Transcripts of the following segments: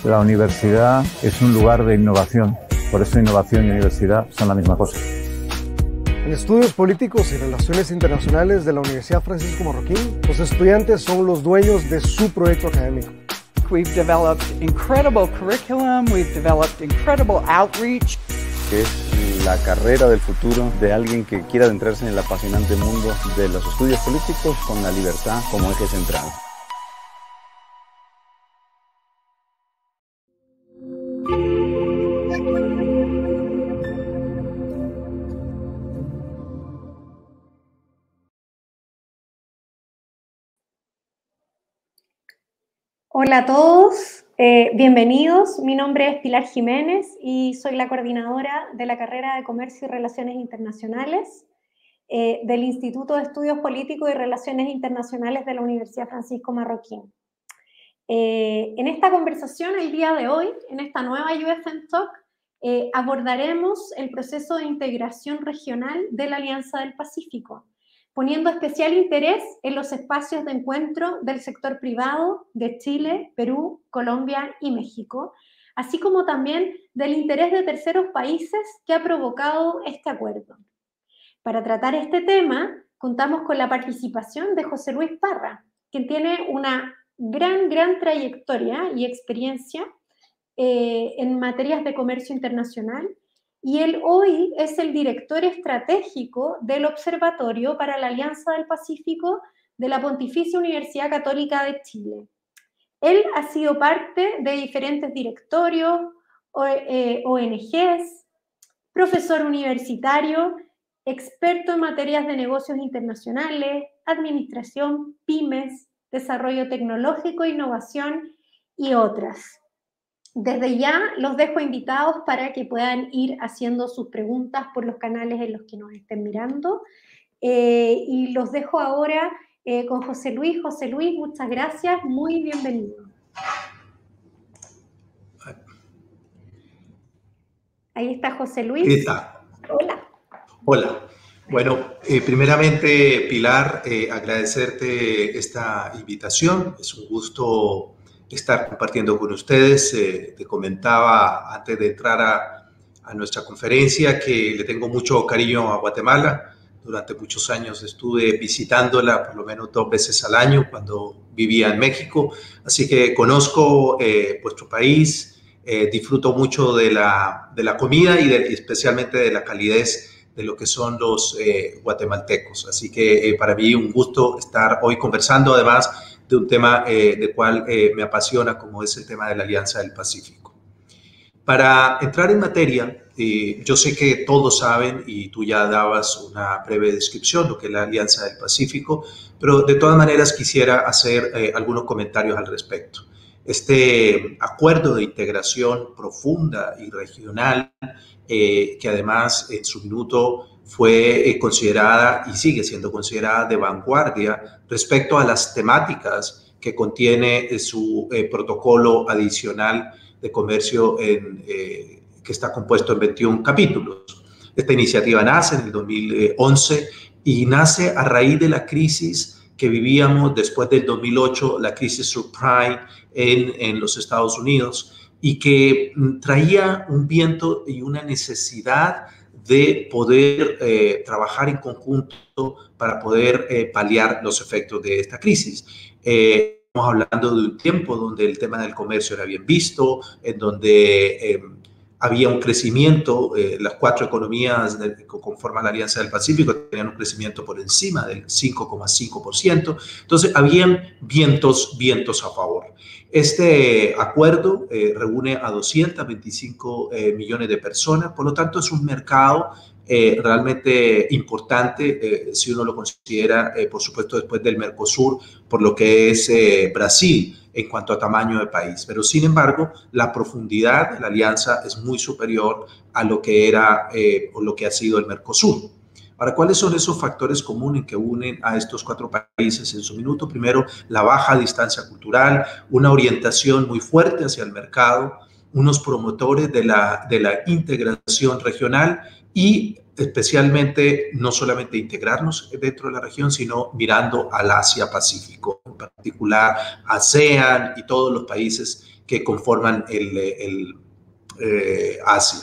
La universidad es un lugar de innovación, por eso innovación y universidad son la misma cosa. En Estudios Políticos y Relaciones Internacionales de la Universidad Francisco Marroquín, los estudiantes son los dueños de su proyecto académico. We've developed incredible curriculum, we've developed incredible outreach. Es la carrera del futuro de alguien que quiera adentrarse en el apasionante mundo de los estudios políticos con la libertad como eje central. Hola a todos, bienvenidos. Mi nombre es Pilar Jiménez y soy la coordinadora de la carrera de Comercio y Relaciones Internacionales del Instituto de Estudios Políticos y Relaciones Internacionales de la Universidad Francisco Marroquín. En esta conversación, el día de hoy, en esta nueva UFM Talk, abordaremos el proceso de integración regional de la Alianza del Pacífico, poniendo especial interés en los espacios de encuentro del sector privado de Chile, Perú, Colombia y México, así como también del interés de terceros países que ha provocado este acuerdo. Para tratar este tema, contamos con la participación de José Luis Parra, quien tiene una gran trayectoria y experiencia en materias de comercio internacional, y él hoy es el director estratégico del Observatorio para la Alianza del Pacífico de la Pontificia Universidad Católica de Chile. Él ha sido parte de diferentes directorios, ONGs, profesor universitario, experto en materias de negocios internacionales, administración, pymes, desarrollo tecnológico, innovación y otras. Desde ya los dejo invitados para que puedan ir haciendo sus preguntas por los canales en los que nos estén mirando. Y los dejo ahora con José Luis. José Luis, muchas gracias, muy bienvenido. Ahí está José Luis. Ahí está. Hola. Hola. Bueno, primeramente, Pilar, agradecerte esta invitación. Es un gusto estar compartiendo con ustedes. Te comentaba antes de entrar a nuestra conferencia que le tengo mucho cariño a Guatemala. Durante muchos años estuve visitándola por lo menos 2 veces al año cuando vivía en México. Así que conozco vuestro país, disfruto mucho de la comida y especialmente de la calidez de lo que son los guatemaltecos. Así que para mí un gusto estar hoy conversando, además de un tema del cual me apasiona, como es el tema de la Alianza del Pacífico. Para entrar en materia, yo sé que todos saben, y tú ya dabas una breve descripción de lo que es la Alianza del Pacífico, pero de todas maneras quisiera hacer algunos comentarios al respecto. Este acuerdo de integración profunda y regional, que además en su minuto fue considerada y sigue siendo considerada de vanguardia respecto a las temáticas que contiene su protocolo adicional de comercio que está compuesto en 21 capítulos. Esta iniciativa nace en el 2011 y nace a raíz de la crisis que vivíamos después del 2008, la crisis subprime en los Estados Unidos, y que traía un viento y una necesidad de poder trabajar en conjunto para poder paliar los efectos de esta crisis. Estamos hablando de un tiempo donde el tema del comercio era bien visto, en donde había un crecimiento, las 4 economías que conforman la Alianza del Pacífico tenían un crecimiento por encima del 5,5%, entonces habían vientos a favor. Este acuerdo reúne a 225 millones de personas, por lo tanto es un mercado realmente importante si uno lo considera, por supuesto, después del Mercosur, por lo que es Brasil en cuanto a tamaño de país. Pero, sin embargo, la profundidad de la alianza es muy superior a lo que era o lo que ha sido el Mercosur. Ahora, ¿cuáles son esos factores comunes que unen a estos 4 países en su minuto? Primero, la baja distancia cultural, una orientación muy fuerte hacia el mercado, unos promotores de la integración regional y especialmente no solamente integrarnos dentro de la región, sino mirando al Asia-Pacífico, en particular ASEAN y todos los países que conforman Asia.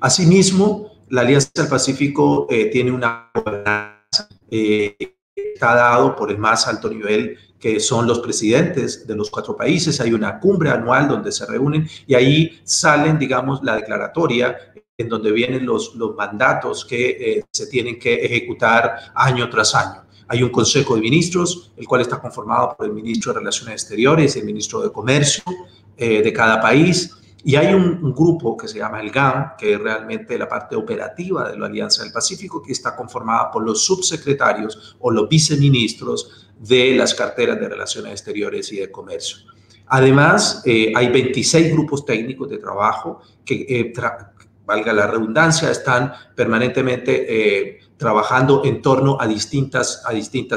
Asimismo, la Alianza del Pacífico tiene una gobernanza, está dado por el más alto nivel, que son los presidentes de los 4 países. Hay una cumbre anual donde se reúnen y ahí salen, digamos, la declaratoria en donde vienen los mandatos que se tienen que ejecutar año tras año. Hay un Consejo de Ministros, el cual está conformado por el Ministro de Relaciones Exteriores y el Ministro de Comercio de cada país. Y hay un grupo que se llama el GAM, que es realmente la parte operativa de la Alianza del Pacífico, que está conformada por los subsecretarios o los viceministros de las carteras de Relaciones Exteriores y de Comercio. Además, hay 26 grupos técnicos de trabajo que, valga la redundancia, están permanentemente trabajando en torno a distintas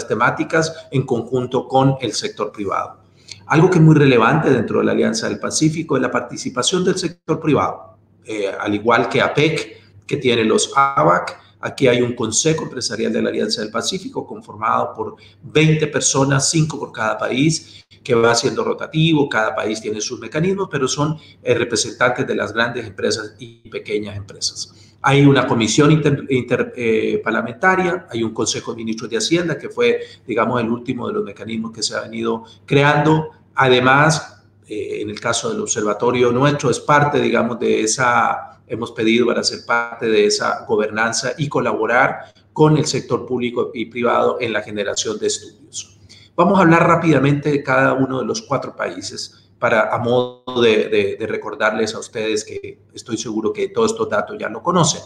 temáticas en conjunto con el sector privado. Algo que es muy relevante dentro de la Alianza del Pacífico es la participación del sector privado. Al igual que APEC, que tiene los ABAC, aquí hay un Consejo Empresarial de la Alianza del Pacífico conformado por 20 personas, 5 por cada país, que va siendo rotativo. Cada país tiene sus mecanismos, pero son representantes de las grandes empresas y pequeñas empresas. Hay una comisión interparlamentaria, hay un Consejo de Ministros de Hacienda, que fue, digamos, el último de los mecanismos que se ha venido creando. Además, en el caso del observatorio nuestro, es parte, digamos, de esa, hemos pedido para ser parte de esa gobernanza y colaborar con el sector público y privado en la generación de estudios. Vamos a hablar rápidamente de cada uno de los 4 países a modo de recordarles a ustedes, que estoy seguro que todos estos datos ya lo conocen.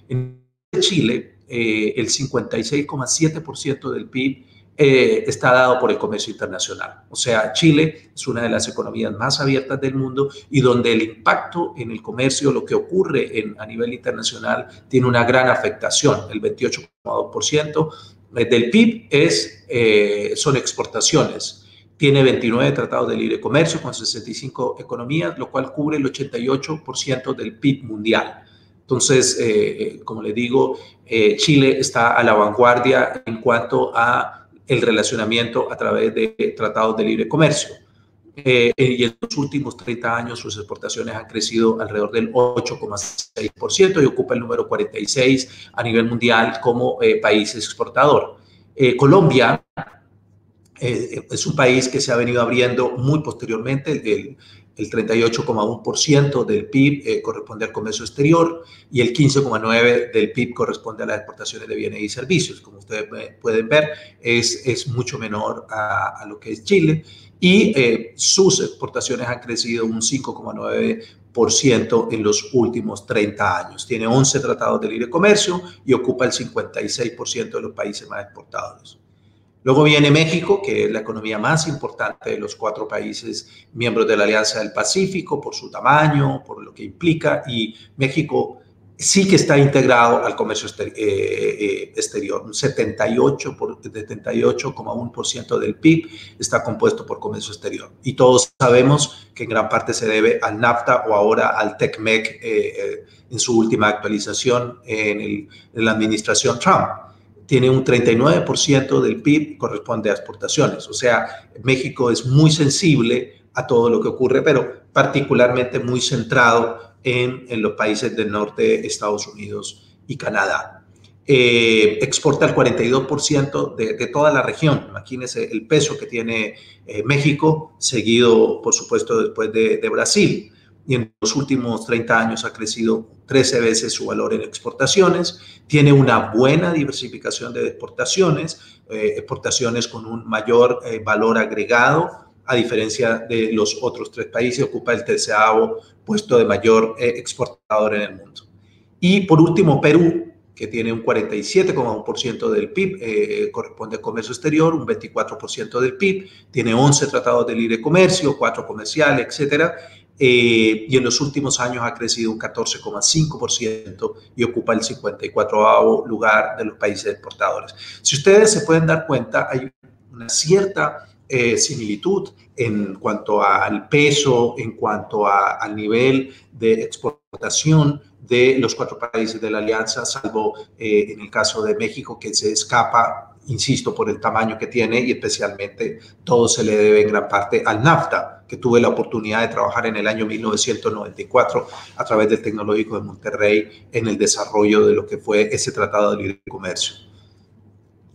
En Chile, el 56,7% del PIB está dado por el comercio internacional. O sea, Chile es una de las economías más abiertas del mundo y donde el impacto en el comercio, lo que ocurre a nivel internacional, tiene una gran afectación. El 28,2% del PIB son exportaciones. Tiene 29 tratados de libre comercio con 65 economías, lo cual cubre el 88% del PIB mundial. Entonces, como les digo, Chile está a la vanguardia en cuanto a el relacionamiento a través de tratados de libre comercio. Y en los últimos 30 años sus exportaciones han crecido alrededor del 8,6% y ocupa el número 46 a nivel mundial como país exportador. Colombia es un país que se ha venido abriendo muy posteriormente. El 38,1% del PIB corresponde al comercio exterior y el 15,9% del PIB corresponde a las exportaciones de bienes y servicios. Como ustedes pueden ver, es mucho menor a lo que es Chile, y sus exportaciones han crecido un 5,9% en los últimos 30 años. Tiene 11 tratados de libre comercio y ocupa el 56% de los países más exportadores. Luego viene México, que es la economía más importante de los 4 países miembros de la Alianza del Pacífico por su tamaño, por lo que implica, y México sí que está integrado al comercio exterior. Un 78,1% del PIB está compuesto por comercio exterior. Y todos sabemos que en gran parte se debe al NAFTA o ahora al TECMEC en su última actualización en la administración Trump. Tiene un 39% del PIB corresponde a exportaciones. O sea, México es muy sensible a todo lo que ocurre, pero particularmente muy centrado en los países del norte, Estados Unidos y Canadá. Exporta el 42% de toda la región. Imagínense el peso que tiene México, seguido, por supuesto, después de Brasil. Y en los últimos 30 años ha crecido 13 veces su valor en exportaciones. Tiene una buena diversificación de exportaciones, exportaciones con un mayor valor agregado, a diferencia de los otros 3 países. Ocupa el 13º puesto de mayor exportador en el mundo. Y por último, Perú, que tiene un 47,1% del PIB, corresponde al comercio exterior, un 24% del PIB, tiene 11 tratados de libre comercio, 4 comerciales, etcétera. Y en los últimos años ha crecido un 14,5% y ocupa el 54º lugar de los países exportadores. Si ustedes se pueden dar cuenta, hay una cierta similitud en cuanto al peso, en cuanto al nivel de exportación de los 4 países de la alianza, salvo en el caso de México, que se escapa insisto, por el tamaño que tiene y especialmente todo se le debe en gran parte al NAFTA, que tuve la oportunidad de trabajar en el año 1994 a través del Tecnológico de Monterrey en el desarrollo de lo que fue ese Tratado de Libre Comercio.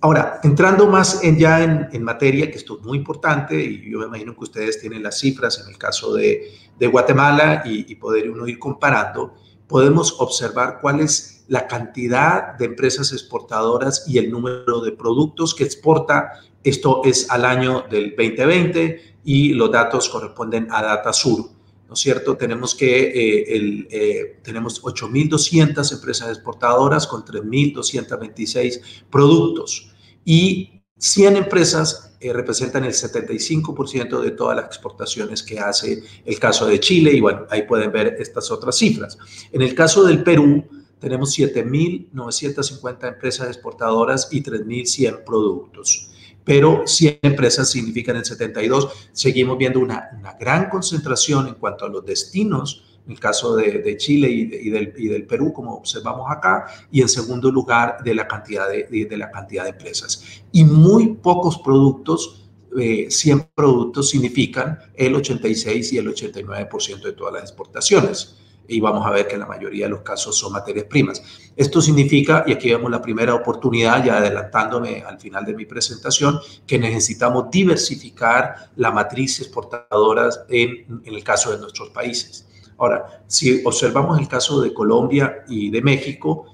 Ahora, entrando más ya en materia, que esto es muy importante, y yo me imagino que ustedes tienen las cifras en el caso de Guatemala y poder uno ir comparando, podemos observar cuál es la cantidad de empresas exportadoras y el número de productos que exporta. Esto es al año del 2020 y los datos corresponden a DataSur, ¿no es cierto? Tenemos tenemos 8.200 empresas exportadoras con 3.226 productos y 100 empresas representan el 75% de todas las exportaciones que hace el caso de Chile y bueno, ahí pueden ver estas otras cifras. En el caso del Perú tenemos 7.950 empresas exportadoras y 3.100 productos. Pero 100 empresas significan el 72. Seguimos viendo una gran concentración en cuanto a los destinos, en el caso de Chile y del Perú, como observamos acá, y en segundo lugar de la cantidad de empresas. Y muy pocos productos, 100 productos significan el 86 y el 89% de todas las exportaciones. Y vamos a ver que en la mayoría de los casos son materias primas. Esto significa, y aquí vemos la primera oportunidad, ya adelantándome al final de mi presentación, que necesitamos diversificar la matriz exportadora en el caso de nuestros países. Ahora, si observamos el caso de Colombia y de México,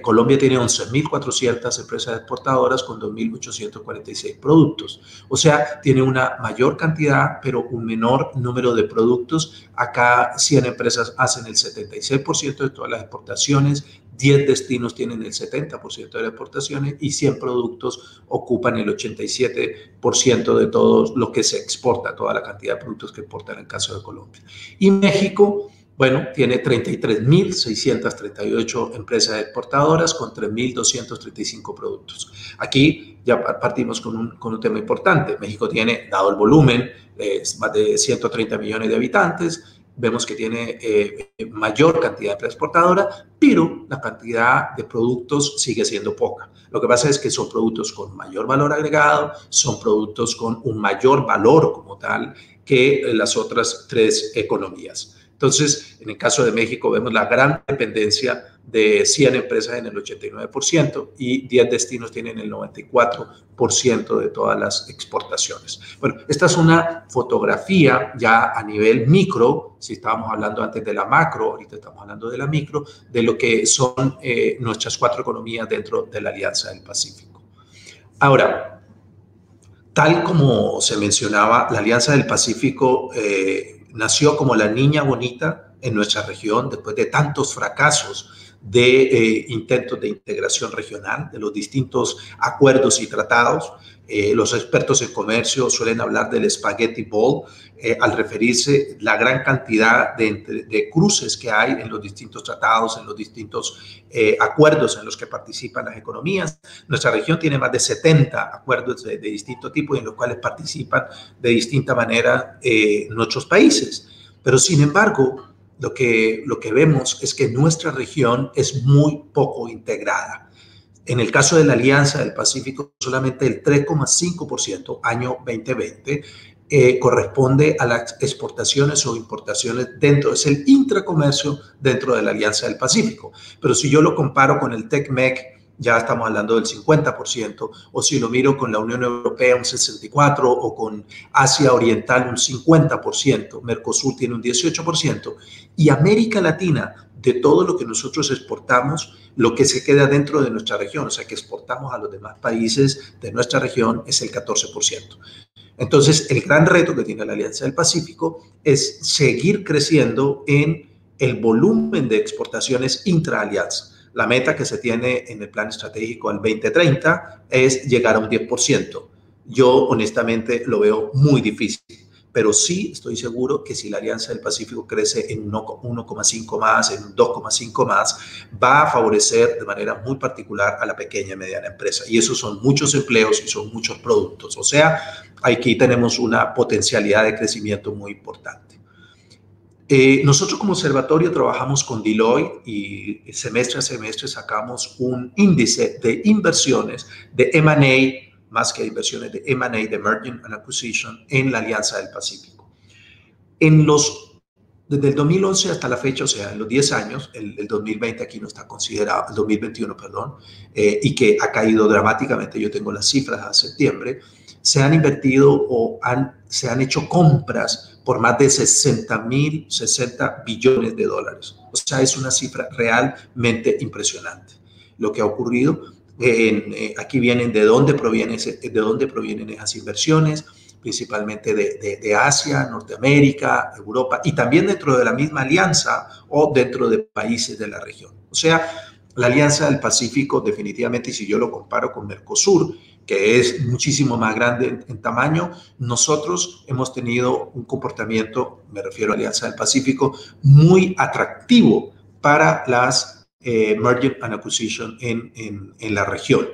Colombia tiene 11.400 empresas exportadoras con 2.846 productos. O sea, tiene una mayor cantidad, pero un menor número de productos. Acá 100 empresas hacen el 76% de todas las exportaciones, 10 destinos tienen el 70% de las exportaciones y 100 productos ocupan el 87% de todo lo que se exporta, toda la cantidad de productos que exporta en el caso de Colombia. Y México, bueno, tiene 33.638 empresas exportadoras con 3.235 productos. Aquí ya partimos con un tema importante. México tiene, dado el volumen, más de 130 millones de habitantes. Vemos que tiene mayor cantidad de empresas exportadoras, pero la cantidad de productos sigue siendo poca. Lo que pasa es que son productos con mayor valor agregado, son productos con un mayor valor como tal que las otras tres economías. Entonces, en el caso de México vemos la gran dependencia de 100 empresas en el 89% y 10 destinos tienen el 94% de todas las exportaciones. Bueno, esta es una fotografía ya a nivel micro, si estábamos hablando antes de la macro, ahorita estamos hablando de la micro, de lo que son nuestras 4 economías dentro de la Alianza del Pacífico. Ahora, tal como se mencionaba, la Alianza del Pacífico nació como la niña bonita en nuestra región después de tantos fracasos de intentos de integración regional, de los distintos acuerdos y tratados. Los expertos en comercio suelen hablar del spaghetti bowl al referirse a la gran cantidad de cruces que hay en los distintos tratados, en los distintos acuerdos en los que participan las economías. Nuestra región tiene más de 70 acuerdos de distinto tipo y en los cuales participan de distinta manera nuestros países. Pero sin embargo, lo que vemos es que nuestra región es muy poco integrada. En el caso de la Alianza del Pacífico, solamente el 3,5% año 2020 corresponde a las exportaciones o importaciones dentro, es el intracomercio dentro de la Alianza del Pacífico. Pero si yo lo comparo con el TECMEC, ya estamos hablando del 50%, o si lo miro con la Unión Europea, un 64%, o con Asia Oriental, un 50%, Mercosur tiene un 18%, y América Latina, de todo lo que nosotros exportamos, lo que se queda dentro de nuestra región, o sea, que exportamos a los demás países de nuestra región, es el 14%. Entonces, el gran reto que tiene la Alianza del Pacífico es seguir creciendo en el volumen de exportaciones intra-alianza. La meta que se tiene en el plan estratégico al 2030 es llegar a un 10%. Yo honestamente lo veo muy difícil, pero sí estoy seguro que si la Alianza del Pacífico crece en 1,5 más, en un 2,5 más, va a favorecer de manera muy particular a la pequeña y mediana empresa. Y esos son muchos empleos y son muchos productos. O sea, aquí tenemos una potencialidad de crecimiento muy importante. Nosotros como observatorio trabajamos con Deloitte y semestre a semestre sacamos un índice de inversiones de M&A, más que inversiones de M&A, de Merger and Acquisition, en la Alianza del Pacífico. Desde el 2011 hasta la fecha, o sea, en los 10 años, el 2020 aquí no está considerado, el 2021, perdón, y que ha caído dramáticamente, yo tengo las cifras a septiembre, se han invertido se han hecho compras por más de 60 billones de dólares. O sea, es una cifra realmente impresionante. Lo que ha ocurrido, aquí vienen de dónde provienen esas inversiones, principalmente de Asia, Norteamérica, Europa, y también dentro de la misma alianza o dentro de países de la región. O sea, la Alianza del Pacífico definitivamente, y si yo lo comparo con Mercosur, que es muchísimo más grande en tamaño, nosotros hemos tenido un comportamiento, me refiero a Alianza del Pacífico, muy atractivo para las Merger and Acquisition en la región.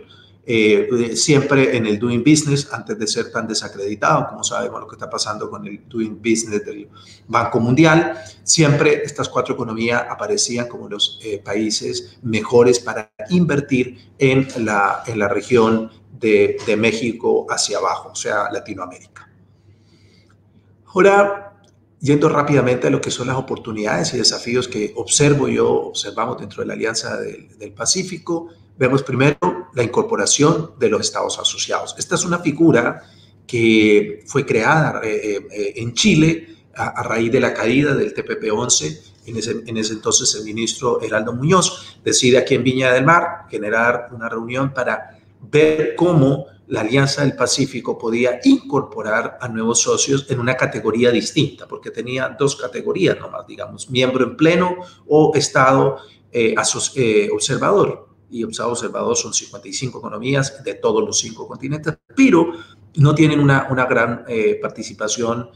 Siempre en el Doing Business, antes de ser tan desacreditado, como sabemos lo que está pasando con el Doing Business del Banco Mundial, siempre estas 4 economías aparecían como los países mejores para invertir en la región de México hacia abajo, o sea, Latinoamérica. Ahora, yendo rápidamente a lo que son las oportunidades y desafíos que observamos dentro de la Alianza del Pacífico, vemos primero la incorporación de los estados asociados. Esta es una figura que fue creada en Chile a raíz de la caída del TPP-11. En ese entonces el ministro Heraldo Muñoz decide aquí en Viña del Mar generar una reunión para ver cómo la Alianza del Pacífico podía incorporar a nuevos socios en una categoría distinta, porque tenía 2 categorías nomás, digamos, miembro en pleno o estado observador. Y estado observador son 55 economías de todos los 5 continentes, pero no tienen una gran participación,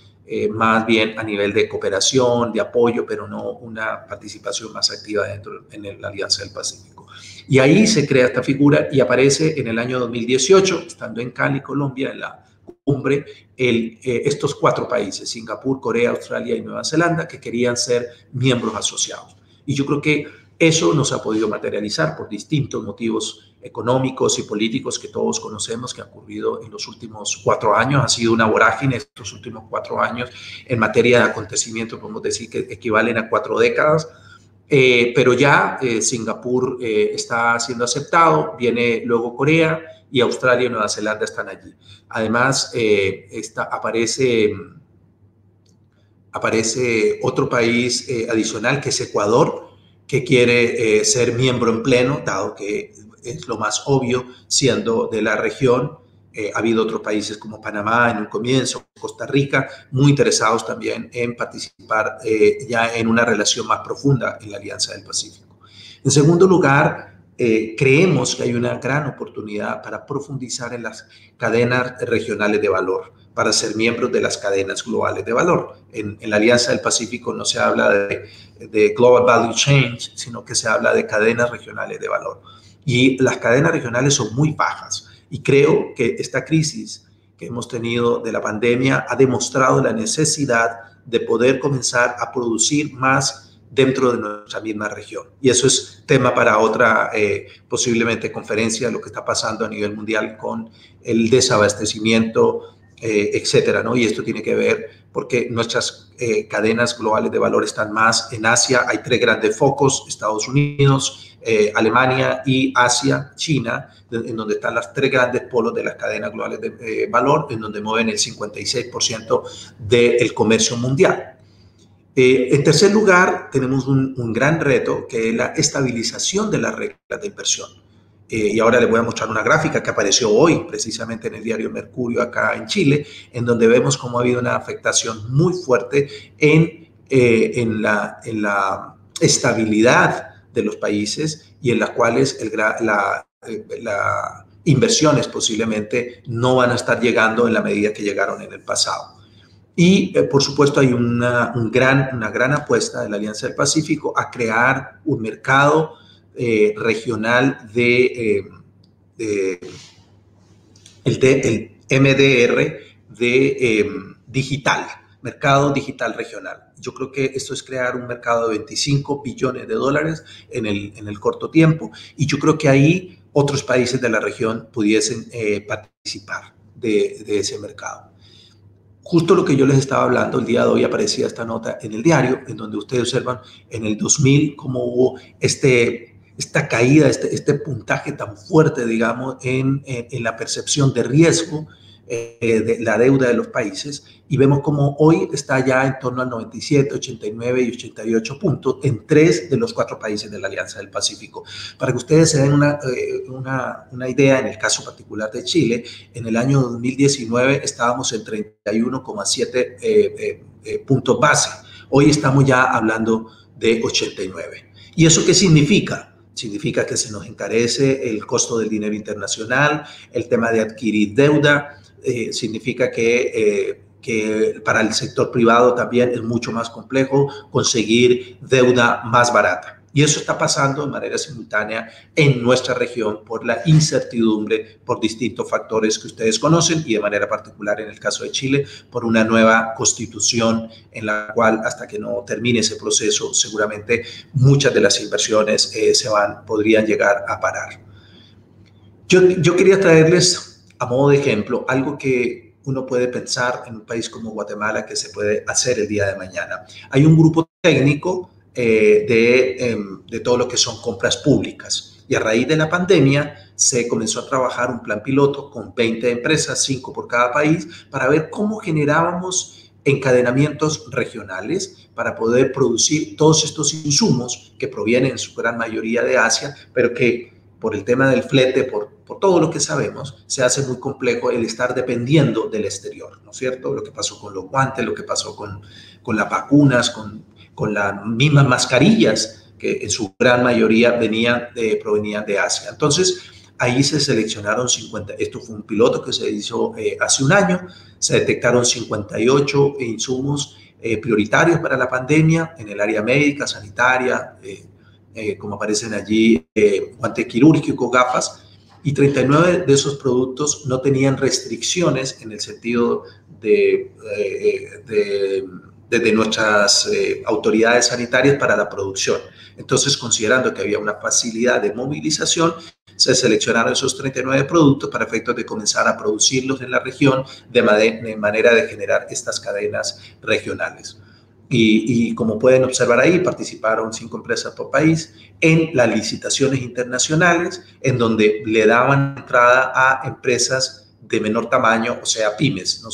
más bien a nivel de cooperación, de apoyo, pero no una participación más activa en la Alianza del Pacífico. Y ahí se crea esta figura y aparece en el año 2018, estando en Cali, Colombia, en la cumbre, estos 4 países, Singapur, Corea, Australia y Nueva Zelanda, que querían ser miembros asociados. Y yo creo que eso no se ha podido materializar por distintos motivos económicos y políticos que todos conocemos que ha ocurrido en los últimos 4 años. Ha sido una vorágine estos últimos 4 años en materia de acontecimientos, podemos decir que equivalen a 4 décadas. Pero ya Singapur está siendo aceptado, viene luego Corea y Australia y Nueva Zelanda están allí. Además, aparece otro país adicional que es Ecuador, que quiere ser miembro en pleno, dado que es lo más obvio siendo de la región. Ha habido otros países como Panamá en un comienzo, Costa Rica, muy interesados también en participar ya en una relación más profunda en la Alianza del Pacífico. En segundo lugar, creemos que hay una gran oportunidad para profundizar en las cadenas regionales de valor, para ser miembros de las cadenas globales de valor. En la Alianza del Pacífico no se habla de Global Value Chain, sino que se habla de cadenas regionales de valor. Y las cadenas regionales son muy bajas. Y creo que esta crisis que hemos tenido de la pandemia ha demostrado la necesidad de poder comenzar a producir más dentro de nuestra misma región. Y eso es tema para otra posiblemente conferencia, lo que está pasando a nivel mundial con el desabastecimiento, etcétera, ¿no? Y esto tiene que ver porque nuestras cadenas globales de valor están más en Asia. Hay 3 grandes focos: Estados Unidos, Alemania y Asia, China, en donde están las 3 grandes polos de las cadenas globales de valor, en donde mueven el 56% del comercio mundial. En tercer lugar, tenemos un gran reto, que es la estabilización de las reglas de inversión. Y ahora les voy a mostrar una gráfica que apareció hoy precisamente en el diario Mercurio acá en Chile, en donde vemos cómo ha habido una afectación muy fuerte en la estabilidad de los países y en las cuales las inversiones posiblemente no van a estar llegando en la medida que llegaron en el pasado. Y por supuesto hay una gran apuesta de la Alianza del Pacífico a crear un mercado regional el MDR digital, mercado digital regional. Yo creo que esto es crear un mercado de 25 billones de dólares en el corto tiempo, y yo creo que ahí otros países de la región pudiesen participar de ese mercado. Justo lo que yo les estaba hablando, el día de hoy aparecía esta nota en el diario, en donde ustedes observan en el 2000 cómo hubo esta caída, este puntaje tan fuerte, digamos, en la percepción de riesgo de la deuda de los países, y vemos como hoy está ya en torno al 97, 89 y 88 puntos en 3 de los 4 países de la Alianza del Pacífico. Para que ustedes se den una idea, en el caso particular de Chile, en el año 2019 estábamos en 31,7 puntos base. Hoy estamos ya hablando de 89. ¿Y eso qué significa? Significa que se nos encarece el costo del dinero internacional, el tema de adquirir deuda. Significa que para el sector privado también es mucho más complejo conseguir deuda más barata. Y eso está pasando de manera simultánea en nuestra región por la incertidumbre, por distintos factores que ustedes conocen, y de manera particular en el caso de Chile, por una nueva constitución en la cual, hasta que no termine ese proceso, seguramente muchas de las inversiones podrían llegar a parar. Yo quería traerles a modo de ejemplo algo que uno puede pensar en un país como Guatemala que se puede hacer el día de mañana. Hay un grupo técnico de todo lo que son compras públicas, y a raíz de la pandemia se comenzó a trabajar un plan piloto con 20 empresas, 5 por cada país, para ver cómo generábamos encadenamientos regionales para poder producir todos estos insumos que provienen en su gran mayoría de Asia, pero que por el tema del flete, por todo lo que sabemos, se hace muy complejo el estar dependiendo del exterior, ¿no es cierto? Lo que pasó con los guantes, lo que pasó con las vacunas, con las mismas mascarillas, que en su gran mayoría provenían de Asia. Entonces, ahí se seleccionaron 50, esto fue un piloto que se hizo hace un año, se detectaron 58 insumos prioritarios para la pandemia en el área médica, sanitaria, como aparecen allí, guante quirúrgico, gafas, y 39 de esos productos no tenían restricciones en el sentido de nuestras autoridades sanitarias para la producción. Entonces, considerando que había una facilidad de movilización, se seleccionaron esos 39 productos para efectos de comenzar a producirlos en la región de manera de generar estas cadenas regionales. Y como pueden observar ahí, participaron 5 empresas por país en las licitaciones internacionales, en donde le daban entrada a empresas de menor tamaño, o sea, pymes, no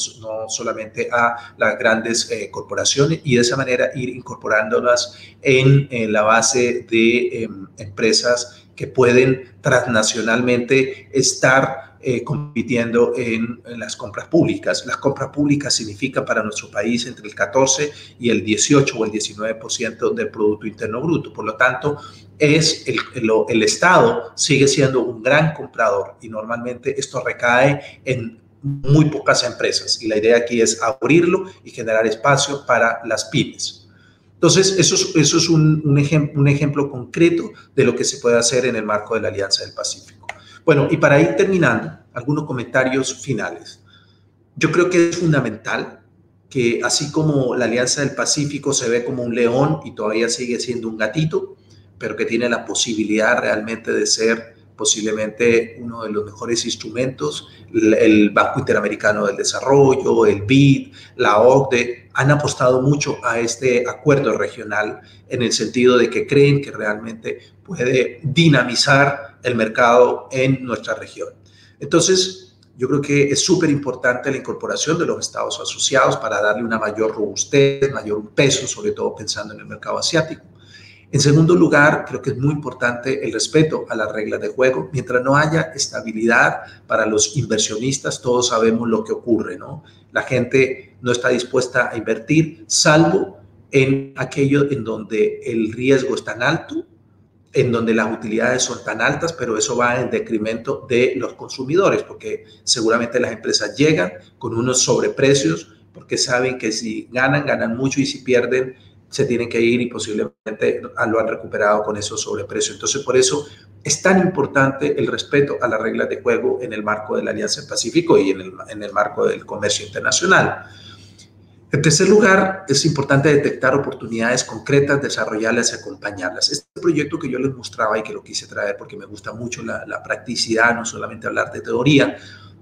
solamente a las grandes corporaciones, y de esa manera ir incorporándolas en la base de empresas que pueden transnacionalmente estar compitiendo en las compras públicas. Las compras públicas significan para nuestro país entre el 14 y el 18 o el 19% del Producto Interno Bruto. Por lo tanto, el Estado sigue siendo un gran comprador, y normalmente esto recae en muy pocas empresas, y la idea aquí es abrirlo y generar espacio para las pymes. Entonces, eso es un ejemplo concreto de lo que se puede hacer en el marco de la Alianza del Pacífico. Bueno, y para ir terminando, algunos comentarios finales. Yo creo que es fundamental que, así como la Alianza del Pacífico se ve como un león y todavía sigue siendo un gatito, pero que tiene la posibilidad realmente de ser posiblemente uno de los mejores instrumentos, el Banco Interamericano del Desarrollo, el BID, la OCDE, han apostado mucho a este acuerdo regional en el sentido de que creen que realmente puede dinamizar el mercado en nuestra región. Entonces, yo creo que es súper importante la incorporación de los estados asociados para darle una mayor robustez, mayor peso, sobre todo pensando en el mercado asiático. En segundo lugar, creo que es muy importante el respeto a las reglas de juego. Mientras no haya estabilidad para los inversionistas, todos sabemos lo que ocurre, ¿no? La gente no está dispuesta a invertir, salvo en aquello en donde el riesgo es tan alto, en donde las utilidades son tan altas, pero eso va en detrimento de los consumidores, porque seguramente las empresas llegan con unos sobreprecios, porque saben que si ganan, ganan mucho, y si pierden, se tienen que ir, y posiblemente lo han recuperado con esos sobreprecios. Entonces, por eso es tan importante el respeto a las reglas de juego en el marco de la Alianza del Pacífico y en el marco del comercio internacional. En tercer lugar, es importante detectar oportunidades concretas, desarrollarlas y acompañarlas. Este proyecto que yo les mostraba y que lo quise traer porque me gusta mucho la practicidad, no solamente hablar de teoría,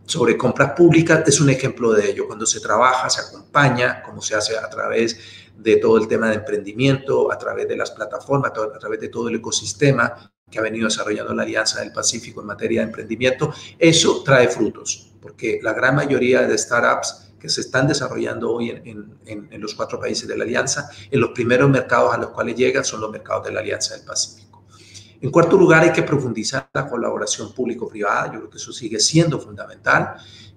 sobre compras públicas, es un ejemplo de ello. Cuando se trabaja, se acompaña, como se hace a través de todo el tema de emprendimiento, a través de las plataformas, a través de todo el ecosistema que ha venido desarrollando la Alianza del Pacífico en materia de emprendimiento, eso trae frutos, porque la gran mayoría de startups que se están desarrollando hoy en los 4 países de la Alianza, en los primeros mercados a los cuales llegan son los mercados de la Alianza del Pacífico. En cuarto lugar, hay que profundizar la colaboración público-privada, yo creo que eso sigue siendo fundamental.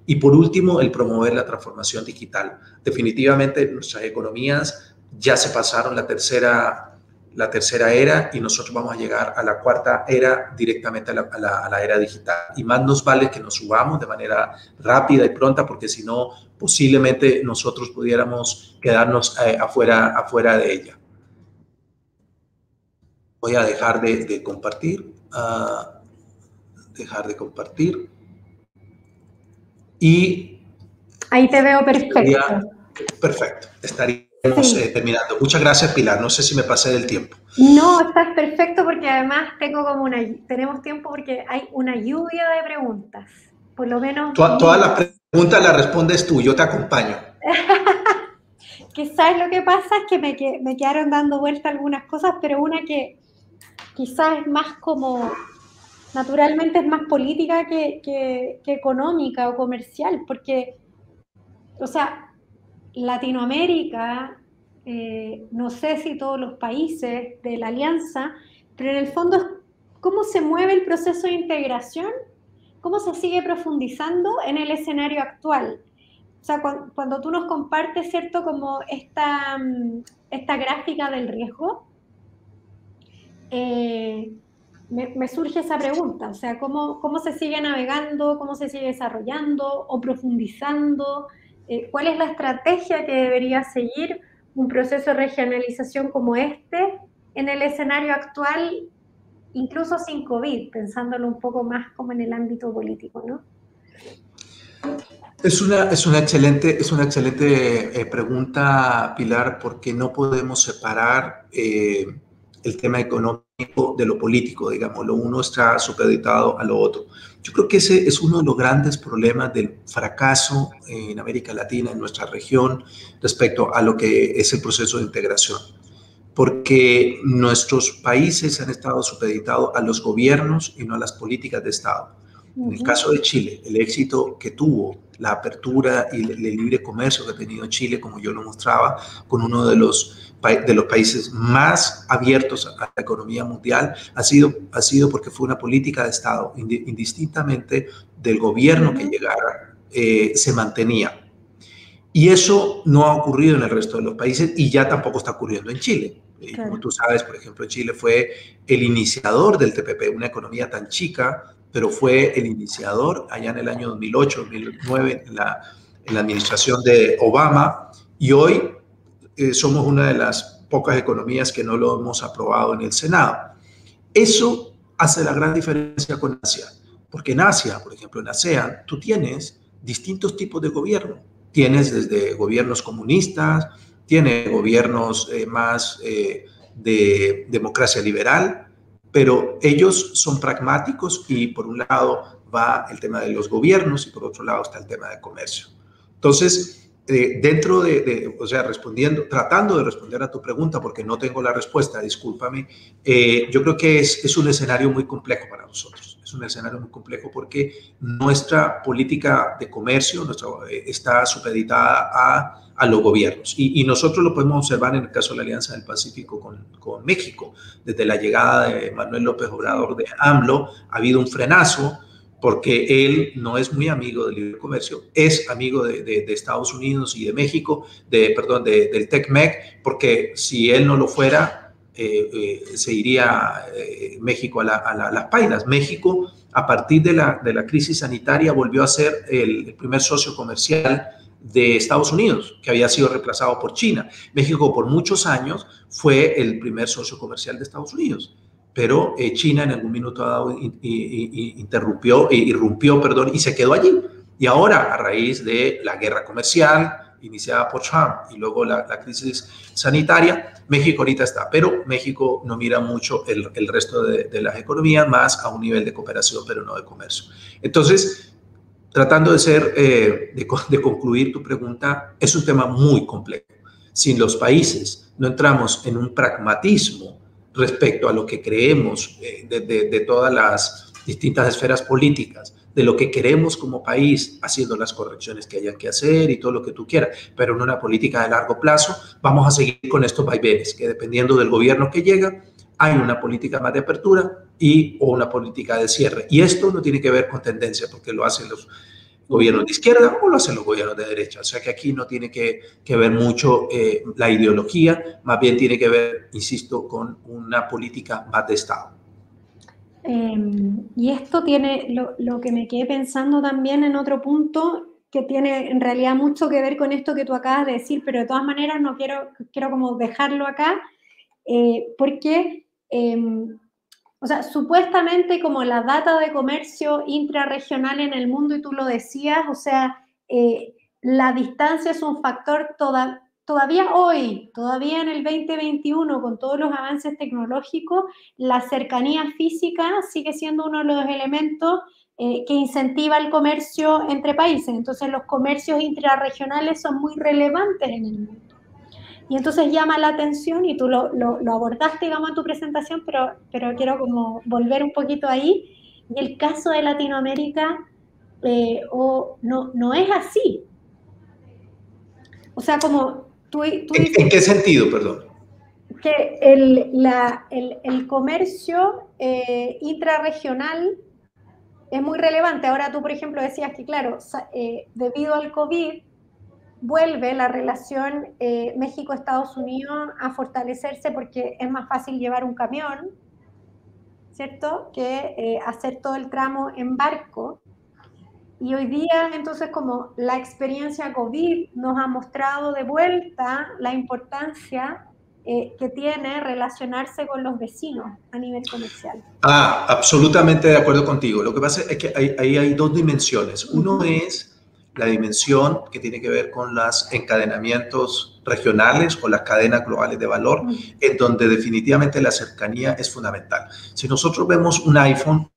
Y por último, el promover la transformación digital. Definitivamente nuestras economías ya se pasaron la tercera era y nosotros vamos a llegar a la cuarta era directamente a la era digital. Y más nos vale que nos subamos de manera rápida y pronta, porque si no, posiblemente nosotros pudiéramos quedarnos afuera de ella. Voy a dejar de compartir. Y ahí te veo perfecto. Perfecto. Estaríamos terminando. Muchas gracias, Pilar. No sé si me pasé del tiempo. No, estás perfecto porque además tenemos tiempo porque hay una lluvia de preguntas. Por lo menos... Todas las preguntas las respondes tú, yo te acompaño. Quizás lo que pasa es que me quedaron dando vuelta algunas cosas, pero una que quizás es más como... Naturalmente es más política que económica o comercial, porque, o sea, Latinoamérica, no sé si todos los países de la Alianza, pero en el fondo es cómo se mueve el proceso de integración, cómo se sigue profundizando en el escenario actual. O sea, cuando tú nos compartes, ¿cierto?, como esta gráfica del riesgo, me surge esa pregunta, o sea, ¿cómo se sigue navegando, cómo se sigue desarrollando o profundizando? ¿Cuál es la estrategia que debería seguir un proceso de regionalización como este en el escenario actual, incluso sin COVID, pensándolo un poco más como en el ámbito político, ¿no? Es una excelente pregunta, Pilar, porque no podemos separar el tema económico de lo político, digamos, lo uno está supeditado a lo otro. Yo creo que ese es uno de los grandes problemas del fracaso en América Latina, en nuestra región, respecto a lo que es el proceso de integración, porque nuestros países han estado supeditados a los gobiernos y no a las políticas de Estado. En el caso de Chile, el éxito que tuvo, la apertura y el libre comercio que ha tenido Chile, como yo lo mostraba, con uno de los países más abiertos a la economía mundial, ha sido porque fue una política de Estado, indistintamente del gobierno que llegara, se mantenía. Y eso no ha ocurrido en el resto de los países y ya tampoco está ocurriendo en Chile. Claro. Como tú sabes, por ejemplo, Chile fue el iniciador del TPP, una economía tan chica, pero fue el iniciador allá en el año 2008, 2009, en la administración de Obama, y hoy somos una de las pocas economías que no lo hemos aprobado en el Senado. Eso hace la gran diferencia con Asia, porque en Asia, por ejemplo, en ASEAN, tú tienes distintos tipos de gobierno. Tienes desde gobiernos comunistas, tienes gobiernos más de democracia liberal, pero ellos son pragmáticos y por un lado va el tema de los gobiernos y por otro lado está el tema de comercio. Entonces, o sea, tratando de responder a tu pregunta, porque no tengo la respuesta, discúlpame, yo creo que es un escenario muy complejo para nosotros. Es un escenario muy complejo porque nuestra política de comercio está supeditada a los gobiernos. Y nosotros lo podemos observar en el caso de la Alianza del Pacífico con México. Desde la llegada de Manuel López Obrador de AMLO, ha habido un frenazo porque él no es muy amigo del libre comercio, es amigo de Estados Unidos y de México, del TECMEC, porque si él no lo fuera, se iría México a las pailas. México, a partir de la crisis sanitaria, volvió a ser el primer socio comercial de Estados Unidos, que había sido reemplazado por China. México por muchos años fue el primer socio comercial de Estados Unidos, pero China en algún minuto dado irrumpió y se quedó allí. Y ahora, a raíz de la guerra comercial, iniciada por Trump y luego la crisis sanitaria, México ahorita está, pero México no mira mucho el resto de las economías, más a un nivel de cooperación, pero no de comercio. Entonces, tratando de concluir tu pregunta, es un tema muy complejo. Si los países no entramos en un pragmatismo respecto a lo que creemos de todas las distintas esferas políticas, de lo que queremos como país, haciendo las correcciones que hayan que hacer y todo lo que tú quieras, pero en una política de largo plazo, vamos a seguir con estos vaivenes, que dependiendo del gobierno que llega, hay una política más de apertura o una política de cierre. Y esto no tiene que ver con tendencia, porque lo hacen los gobiernos de izquierda o lo hacen los gobiernos de derecha. O sea que aquí no tiene que ver mucho la ideología, más bien tiene que ver, insisto, con una política más de Estado. Y esto tiene lo que me quedé pensando también en otro punto, que tiene en realidad mucho que ver con esto que tú acabas de decir, pero de todas maneras no quiero como dejarlo acá, porque, o sea, supuestamente como la data de comercio intrarregional en el mundo, y tú lo decías, o sea, la distancia es un factor todavía hoy, todavía en el 2021, con todos los avances tecnológicos, la cercanía física sigue siendo uno de los elementos que incentiva el comercio entre países. Entonces, los comercios intrarregionales son muy relevantes en el mundo. Y entonces llama la atención, y tú lo abordaste, digamos, en tu presentación, pero quiero como volver un poquito ahí. Y el caso de Latinoamérica no es así. O sea, como tú dices, ¿En qué sentido, perdón? Que el comercio intrarregional es muy relevante. Ahora tú, por ejemplo, decías que, claro, debido al COVID, vuelve la relación México-Estados Unidos a fortalecerse, porque es más fácil llevar un camión, ¿cierto?, que hacer todo el tramo en barco. Y hoy día, entonces, como la experiencia COVID nos ha mostrado de vuelta la importancia que tiene relacionarse con los vecinos a nivel comercial. Absolutamente de acuerdo contigo. Lo que pasa es que ahí hay dos dimensiones. Uno es la dimensión que tiene que ver con los encadenamientos regionales o las cadenas globales de valor, en donde definitivamente la cercanía es fundamental. Si nosotros vemos un iPhone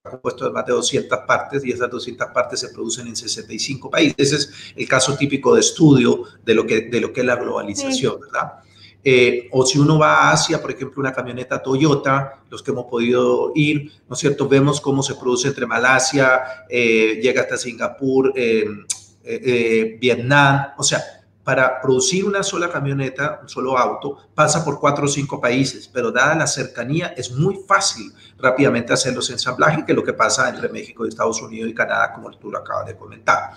compuesto de más de 200 partes, y esas 200 partes se producen en 65 países. Ese es el caso típico de estudio de lo que es la globalización, ¿verdad? O si uno va a Asia, por ejemplo, una camioneta Toyota, los que hemos podido ir, ¿no es cierto?, vemos cómo se produce entre Malasia, llega hasta Singapur, Vietnam. O sea, para producir una sola camioneta, un solo auto, pasa por 4 o 5 países, pero dada la cercanía es muy fácil rápidamente hacer los ensamblajes, que es lo que pasa entre México, Estados Unidos y Canadá, como tú lo acabas de comentar.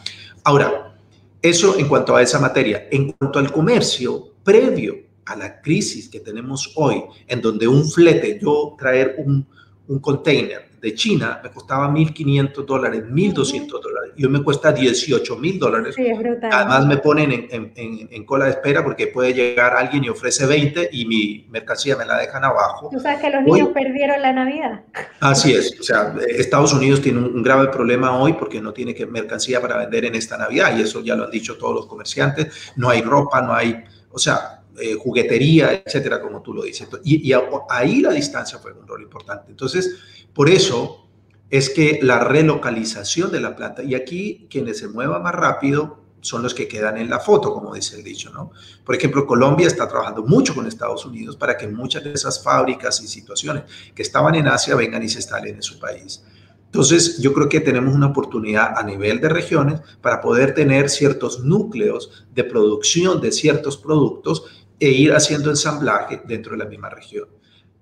Ahora, eso en cuanto a esa materia. En cuanto al comercio, previo a la crisis que tenemos hoy, en donde un flete, yo traer un container de China me costaba $1,500, $1,200, y hoy me cuesta $18,000. Sí, es brutal. Además me ponen en cola de espera, porque puede llegar alguien y ofrece 20 y mi mercancía me la dejan abajo. Tú sabes que los niños perdieron la Navidad. Así es. O sea, Estados Unidos tiene un grave problema hoy porque no tiene mercancía para vender en esta Navidad, y eso ya lo han dicho todos los comerciantes. No hay ropa, no hay, o sea, juguetería, etcétera, como tú lo dices. Y ahí la distancia fue un rol importante. Entonces, por eso es que la relocalización de la planta, y aquí quienes se muevan más rápido son los que quedan en la foto, como dice el dicho, ¿no? Por ejemplo, Colombia está trabajando mucho con Estados Unidos para que muchas de esas fábricas y situaciones que estaban en Asia vengan y se instalen en su país. Entonces, yo creo que tenemos una oportunidad a nivel de regiones para poder tener ciertos núcleos de producción de ciertos productos e ir haciendo ensamblaje dentro de la misma región.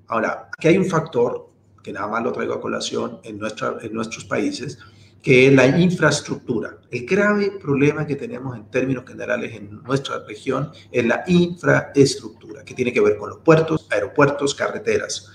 Ahora, aquí hay un factor que nada más lo traigo a colación en nuestros países, que es la infraestructura. El grave problema que tenemos en términos generales en nuestra región es la infraestructura, que tiene que ver con los puertos, aeropuertos, carreteras.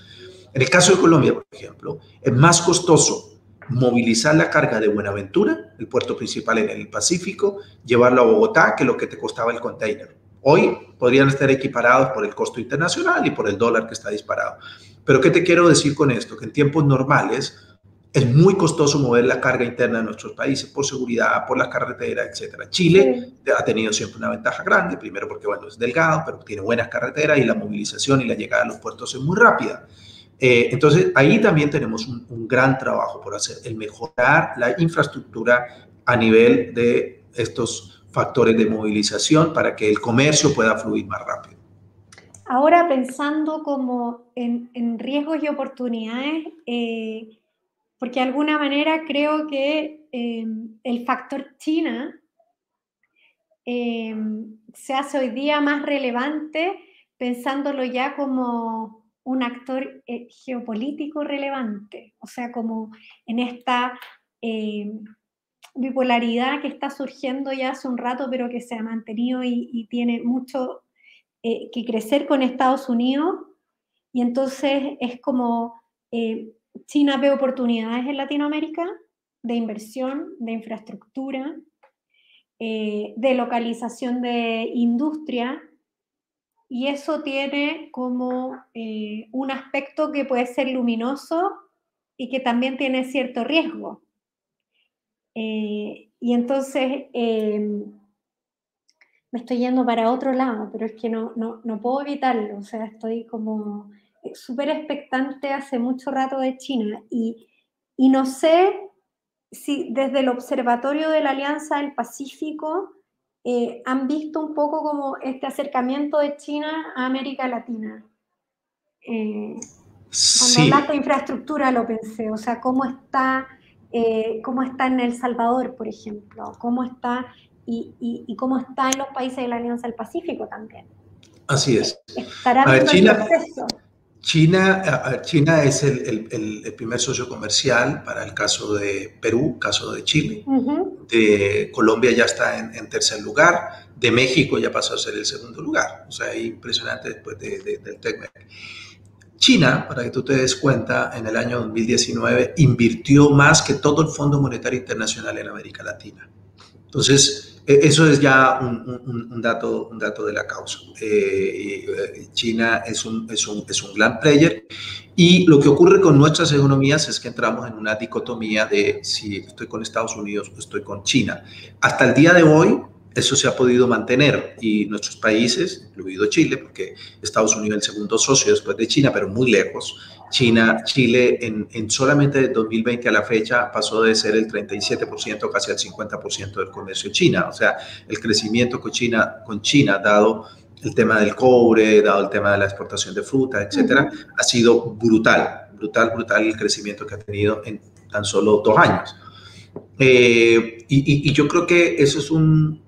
En el caso de Colombia, por ejemplo, es más costoso movilizar la carga de Buenaventura, el puerto principal en el Pacífico, llevarlo a Bogotá, que lo que te costaba el container. Hoy podrían estar equiparados por el costo internacional y por el dólar que está disparado. Pero ¿qué te quiero decir con esto? Que en tiempos normales Es muy costoso mover la carga interna de nuestros países por seguridad, por la carretera, etc. Chile ha tenido siempre una ventaja grande, primero porque bueno, es delgado, pero tiene buenas carreteras y la movilización y la llegada a los puertos es muy rápida. Entonces, ahí también tenemos un gran trabajo por hacer, el mejorar la infraestructura a nivel de estos factores de movilización para que el comercio pueda fluir más rápido. Ahora pensando como en riesgos y oportunidades, porque de alguna manera creo que el factor China se hace hoy día más relevante pensándolo ya como un actor geopolítico relevante, o sea, como en esta bipolaridad que está surgiendo ya hace un rato, pero que se ha mantenido y tiene mucho que crecer con Estados Unidos, y entonces es como China ve oportunidades en Latinoamérica de inversión, de infraestructura, de localización de industria, y eso tiene como un aspecto que puede ser luminoso y que también tiene cierto riesgo. Y entonces me estoy yendo para otro lado, pero es que no puedo evitarlo, o sea, estoy como súper expectante hace mucho rato de China, y no sé si desde el Observatorio de la Alianza del Pacífico han visto un poco como este acercamiento de China a América Latina. Cuando hablaste de infraestructura lo pensé, o sea, cómo está en El Salvador, por ejemplo, cómo está y cómo está en los países de la Alianza del Pacífico también. Así es. ¿Estará viendo el proceso? China es el primer socio comercial para el caso de Perú, caso de Chile. De Colombia ya está en tercer lugar. De México ya pasó a ser el segundo lugar. O sea, impresionante después del TECMEC. China, para que tú te des cuenta, en el año 2019 invirtió más que todo el Fondo Monetario Internacional en América Latina. Entonces, eso es ya un dato de la causa. China es un gran player, y lo que ocurre con nuestras economías es que entramos en una dicotomía de si estoy con Estados Unidos o estoy con China. Hasta el día de hoy, eso se ha podido mantener, y nuestros países, incluido Chile, porque Estados Unidos es el segundo socio después de China, pero muy lejos. Chile en solamente de 2020 a la fecha pasó de ser el 37% casi al 50% del comercio China. O sea, el crecimiento con China, dado el tema del cobre, dado el tema de la exportación de fruta, etcétera, ha sido brutal el crecimiento que ha tenido en tan solo 2 años. Y yo creo que eso es un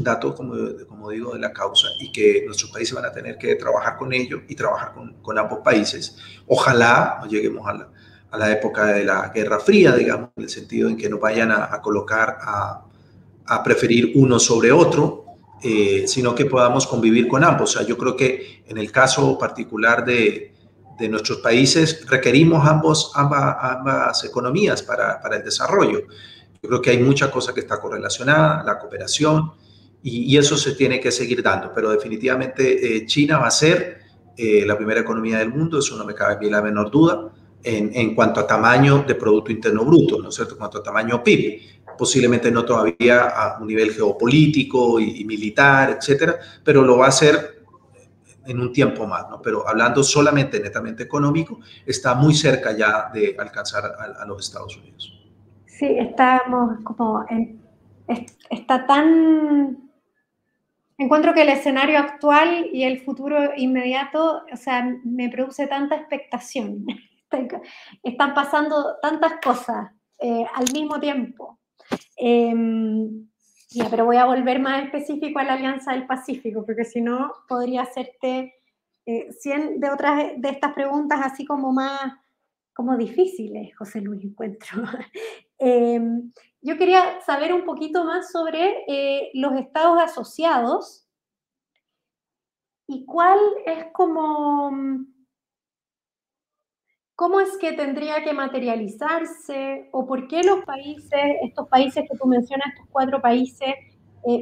dato, como digo, de la causa, y que nuestros países van a tener que trabajar con ello y trabajar con ambos países. Ojalá no lleguemos a la época de la Guerra Fría, digamos, en el sentido en que nos vayan a colocar a preferir uno sobre otro, sino que podamos convivir con ambos. O sea, yo creo que en el caso particular de nuestros países requerimos ambas economías para el desarrollo. Yo creo que hay mucha cosa que está correlacionada, la cooperación, y eso se tiene que seguir dando. Pero definitivamente China va a ser la primera economía del mundo, eso no me cabe ni la menor duda, en cuanto a tamaño de Producto Interno Bruto, ¿no es cierto? En cuanto a tamaño PIB. Posiblemente no todavía a un nivel geopolítico y militar, etcétera, pero lo va a hacer en un tiempo más, ¿no? Pero hablando solamente netamente económico, está muy cerca ya de alcanzar a los Estados Unidos. Sí, estamos como está tan... Encuentro que el escenario actual y el futuro inmediato, o sea, me produce tanta expectación. Están pasando tantas cosas al mismo tiempo. Pero voy a volver más específico a la Alianza del Pacífico, porque si no podría hacerte 100 de otras de estas preguntas así como más como difíciles, José Luis, encuentro. Yo quería saber un poquito más sobre los estados asociados y cuál es cómo es que tendría que materializarse, o por qué estos países que tú mencionas, estos 4 países,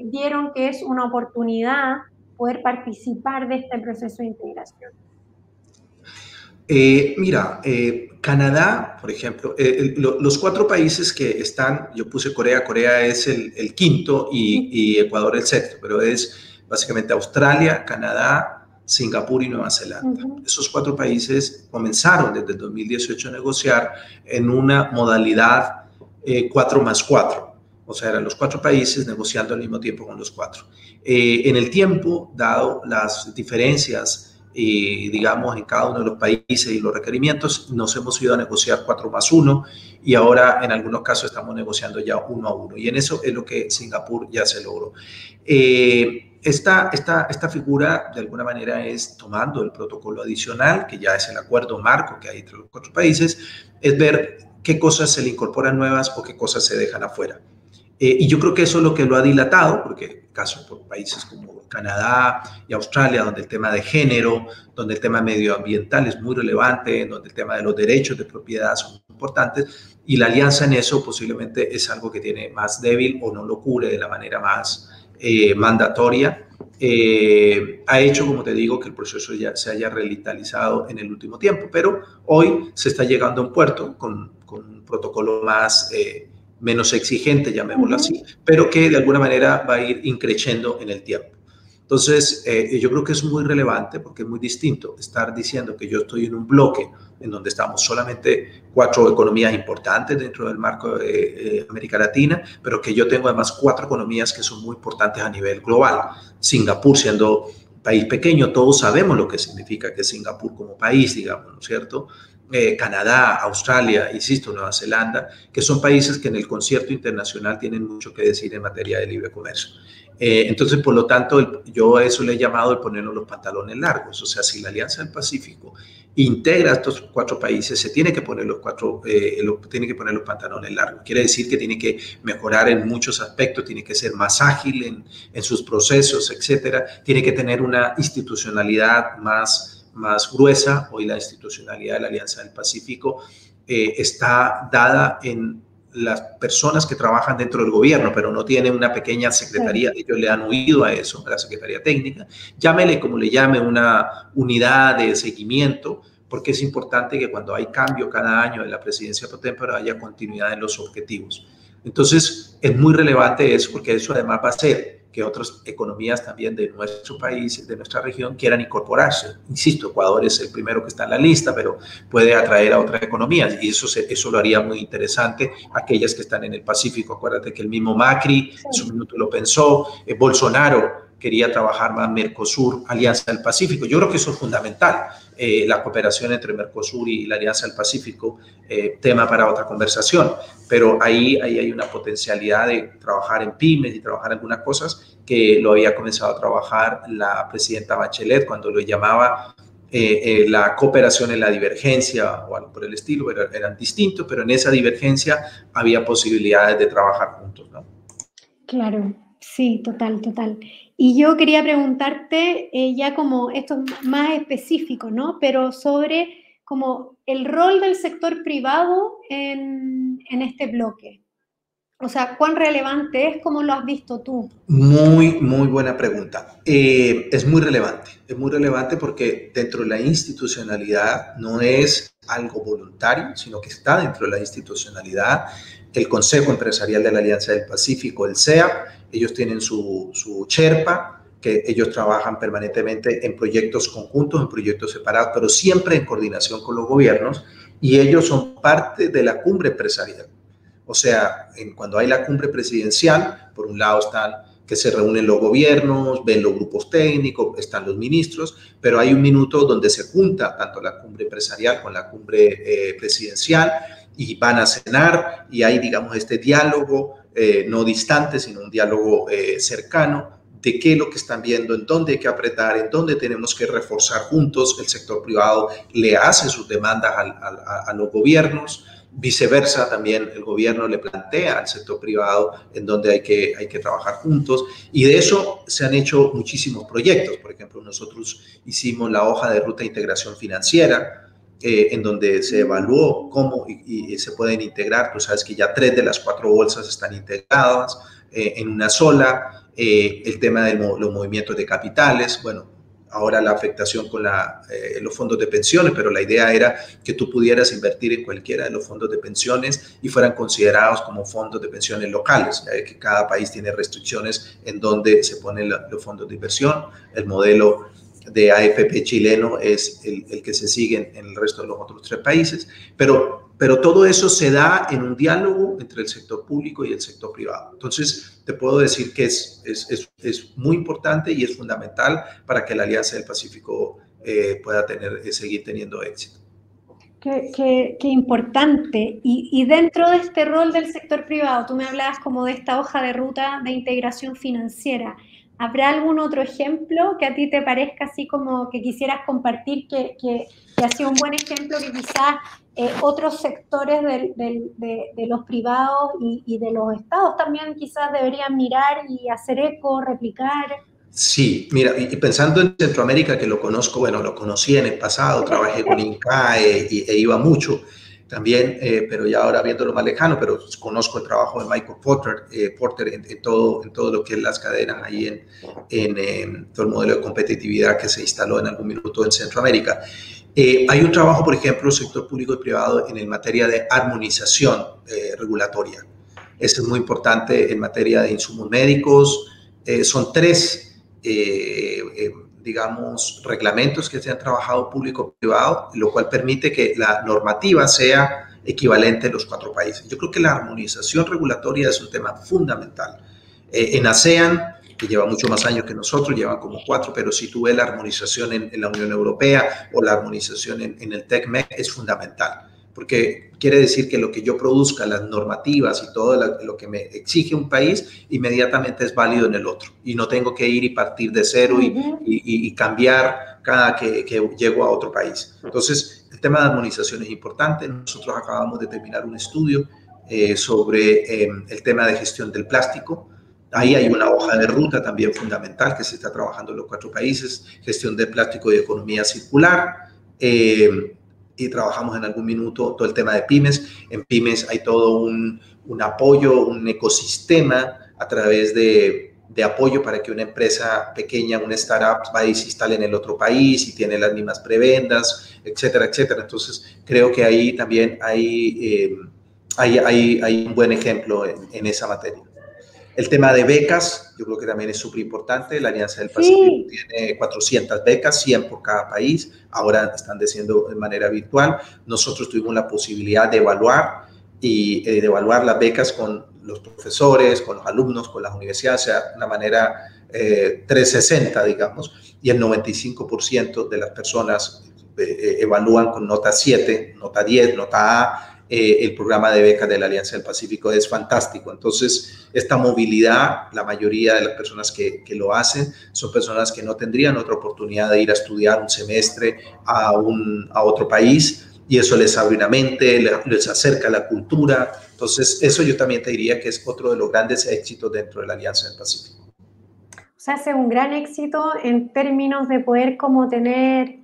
vieron que es una oportunidad poder participar de este proceso de integración. Canadá, por ejemplo, los 4 países que están, yo puse Corea, Corea es el quinto y Ecuador el sexto, pero es básicamente Australia, Canadá, Singapur y Nueva Zelanda. Esos 4 países comenzaron desde el 2018 a negociar en una modalidad 4+4. O sea, eran los 4 países negociando al mismo tiempo con los 4. En el tiempo, dado las diferencias, digamos, en cada uno de los países y los requerimientos, nos hemos ido a negociar 4+1 y ahora en algunos casos estamos negociando ya 1-1. Y en eso es lo que Singapur ya se logró. Esta figura, de alguna manera, es tomando el protocolo adicional, que ya es el acuerdo marco que hay entre los 4 países, es ver qué cosas se le incorporan nuevas o qué cosas se dejan afuera. Y yo creo que eso es lo que lo ha dilatado, porque casos por países como Canadá y Australia, donde el tema de género, donde el tema medioambiental es muy relevante, donde el tema de los derechos de propiedad son importantes, y la alianza en eso posiblemente es algo que tiene más débil o no lo cubre de la manera más mandatoria. Ha hecho, como te digo, que el proceso ya se haya revitalizado en el último tiempo, pero hoy se está llegando a un puerto con un protocolo más menos exigente, llamémoslo así, pero que de alguna manera va a ir increciendo en el tiempo. Entonces, yo creo que es muy relevante porque es muy distinto estar diciendo que yo estoy en un bloque en donde estamos solamente 4 economías importantes dentro del marco de América Latina, pero que yo tengo además 4 economías que son muy importantes a nivel global. Singapur siendo un país pequeño, todos sabemos lo que significa que Singapur como país, digamos, ¿no es cierto? Canadá, Australia, insisto, Nueva Zelanda, que son países que en el concierto internacional tienen mucho que decir en materia de libre comercio. Entonces, por lo tanto, yo a eso le he llamado el ponernos los pantalones largos. O sea, si la Alianza del Pacífico integra a estos 4 países, se tiene que poner tiene que poner los pantalones largos. Quiere decir que tiene que mejorar en muchos aspectos, tiene que ser más ágil en sus procesos, etcétera. Tiene que tener una institucionalidad más gruesa. Hoy la institucionalidad de la Alianza del Pacífico está dada en las personas que trabajan dentro del gobierno, pero no tiene una pequeña secretaría. Ellos le han huido a eso, a la Secretaría Técnica. Llámele como le llame, una unidad de seguimiento, porque es importante que cuando hay cambio cada año de la presidencia pro tempore haya continuidad en los objetivos. Entonces, es muy relevante eso, porque eso además va a hacer que otras economías también de nuestro país, de nuestra región, quieran incorporarse. Insisto, Ecuador es el primero que está en la lista, pero puede atraer a otras economías y eso lo haría muy interesante. Aquellas que están en el Pacífico, acuérdate que el mismo Macri en su minuto lo pensó, Bolsonaro quería trabajar más Mercosur, Alianza del Pacífico. Yo creo que eso es fundamental, la cooperación entre Mercosur y la Alianza del Pacífico, tema para otra conversación, pero ahí hay una potencialidad de trabajar en pymes y trabajar en algunas cosas que lo había comenzado a trabajar la presidenta Bachelet cuando lo llamaba la cooperación en la divergencia o algo por el estilo, pero eran distintos, pero en esa divergencia había posibilidades de trabajar juntos, ¿no? Claro, sí, total. Y yo quería preguntarte, ya como esto es más específico, ¿no? Pero sobre como el rol del sector privado en este bloque. O sea, ¿cuán relevante es? ¿Cómo lo has visto tú? Muy buena pregunta. Es muy relevante porque dentro de la institucionalidad no es algo voluntario, sino que está dentro de la institucionalidad. El Consejo Empresarial de la Alianza del Pacífico, el CEAP, ellos tienen su Sherpa, que ellos trabajan permanentemente en proyectos conjuntos, en proyectos separados, pero siempre en coordinación con los gobiernos, y ellos son parte de la cumbre empresarial. O sea, cuando hay la cumbre presidencial, por un lado están que se reúnen los gobiernos, ven los grupos técnicos, están los ministros, pero hay un minuto donde se junta tanto la cumbre empresarial con la cumbre presidencial y van a cenar y hay, digamos, este diálogo no distante, sino un diálogo cercano de qué es lo que están viendo, en dónde hay que apretar, en dónde tenemos que reforzar juntos. El sector privado le hace sus demandas a los gobiernos. Viceversa, también el gobierno le plantea al sector privado en donde hay que trabajar juntos, y de eso se han hecho muchísimos proyectos. Por ejemplo, nosotros hicimos la hoja de ruta de integración financiera, en donde se evaluó cómo y se pueden integrar. Tú sabes que ya 3 de las 4 bolsas están integradas en una sola. El tema de los movimientos de capitales, bueno, ahora la afectación con los fondos de pensiones, pero la idea era que tú pudieras invertir en cualquiera de los fondos de pensiones y fueran considerados como fondos de pensiones locales, ya que cada país tiene restricciones en donde se ponen los fondos de inversión. El modelo de AFP chileno es el que se sigue en el resto de los otros 3 países, pero todo eso se da en un diálogo entre el sector público y el sector privado. Entonces, te puedo decir que es muy importante y es fundamental para que la Alianza del Pacífico pueda seguir teniendo éxito. Qué importante. Y dentro de este rol del sector privado, tú me hablabas como de esta hoja de ruta de integración financiera. ¿Habrá algún otro ejemplo que a ti te parezca así como que quisieras compartir que ha sido un buen ejemplo que quizás otros sectores de los privados y de los estados también quizás deberían mirar y hacer eco, replicar? Sí, mira, y pensando en Centroamérica, que lo conozco, bueno, lo conocí en el pasado, trabajé con INCAE e iba mucho también, pero ya ahora viéndolo más lejano, pero conozco el trabajo de Michael Porter en todo lo que es las cadenas ahí en todo el modelo de competitividad que se instaló en algún minuto en Centroamérica. Hay un trabajo, por ejemplo, sector público y privado en materia de armonización regulatoria. Esto es muy importante en materia de insumos médicos. Son 3 digamos, reglamentos que se han trabajado público-privado, lo cual permite que la normativa sea equivalente en los 4 países. Yo creo que la armonización regulatoria es un tema fundamental. En ASEAN, que lleva mucho más años que nosotros, llevan como 4, pero si tú ves la armonización en la Unión Europea o la armonización en el TECMEC es fundamental, porque quiere decir que lo que yo produzca, las normativas y todo lo que me exige un país, inmediatamente es válido en el otro. Y no tengo que ir y partir de cero y cambiar cada que llego a otro país. Entonces, el tema de armonización es importante. Nosotros acabamos de terminar un estudio sobre el tema de gestión del plástico. Ahí hay una hoja de ruta también fundamental que se está trabajando en los 4 países, gestión del plástico y economía circular. Y trabajamos en algún minuto todo el tema de pymes. En pymes hay todo un apoyo, un ecosistema a través de apoyo para que una empresa pequeña, una startup, vaya y se instale en el otro país y tiene las mismas prebendas, etcétera, etcétera. Entonces, creo que ahí también hay un buen ejemplo en esa materia. El tema de becas, yo creo que también es súper importante. La Alianza del Pacífico tiene 400 becas, 100 por cada país. Ahora están haciendo de manera virtual. Nosotros tuvimos la posibilidad de evaluar las becas con los profesores, con los alumnos, con las universidades, o sea, de una manera 360, digamos, y el 95% de las personas evalúan con nota 7, nota 10, nota A. El programa de becas de la Alianza del Pacífico es fantástico. Entonces, esta movilidad, la mayoría de las personas que lo hacen son personas que no tendrían otra oportunidad de ir a estudiar un semestre a otro país, y eso les abre una mente, les acerca a la cultura. Entonces, eso yo también te diría que es otro de los grandes éxitos dentro de la Alianza del Pacífico. O sea, es un gran éxito en términos de poder como tener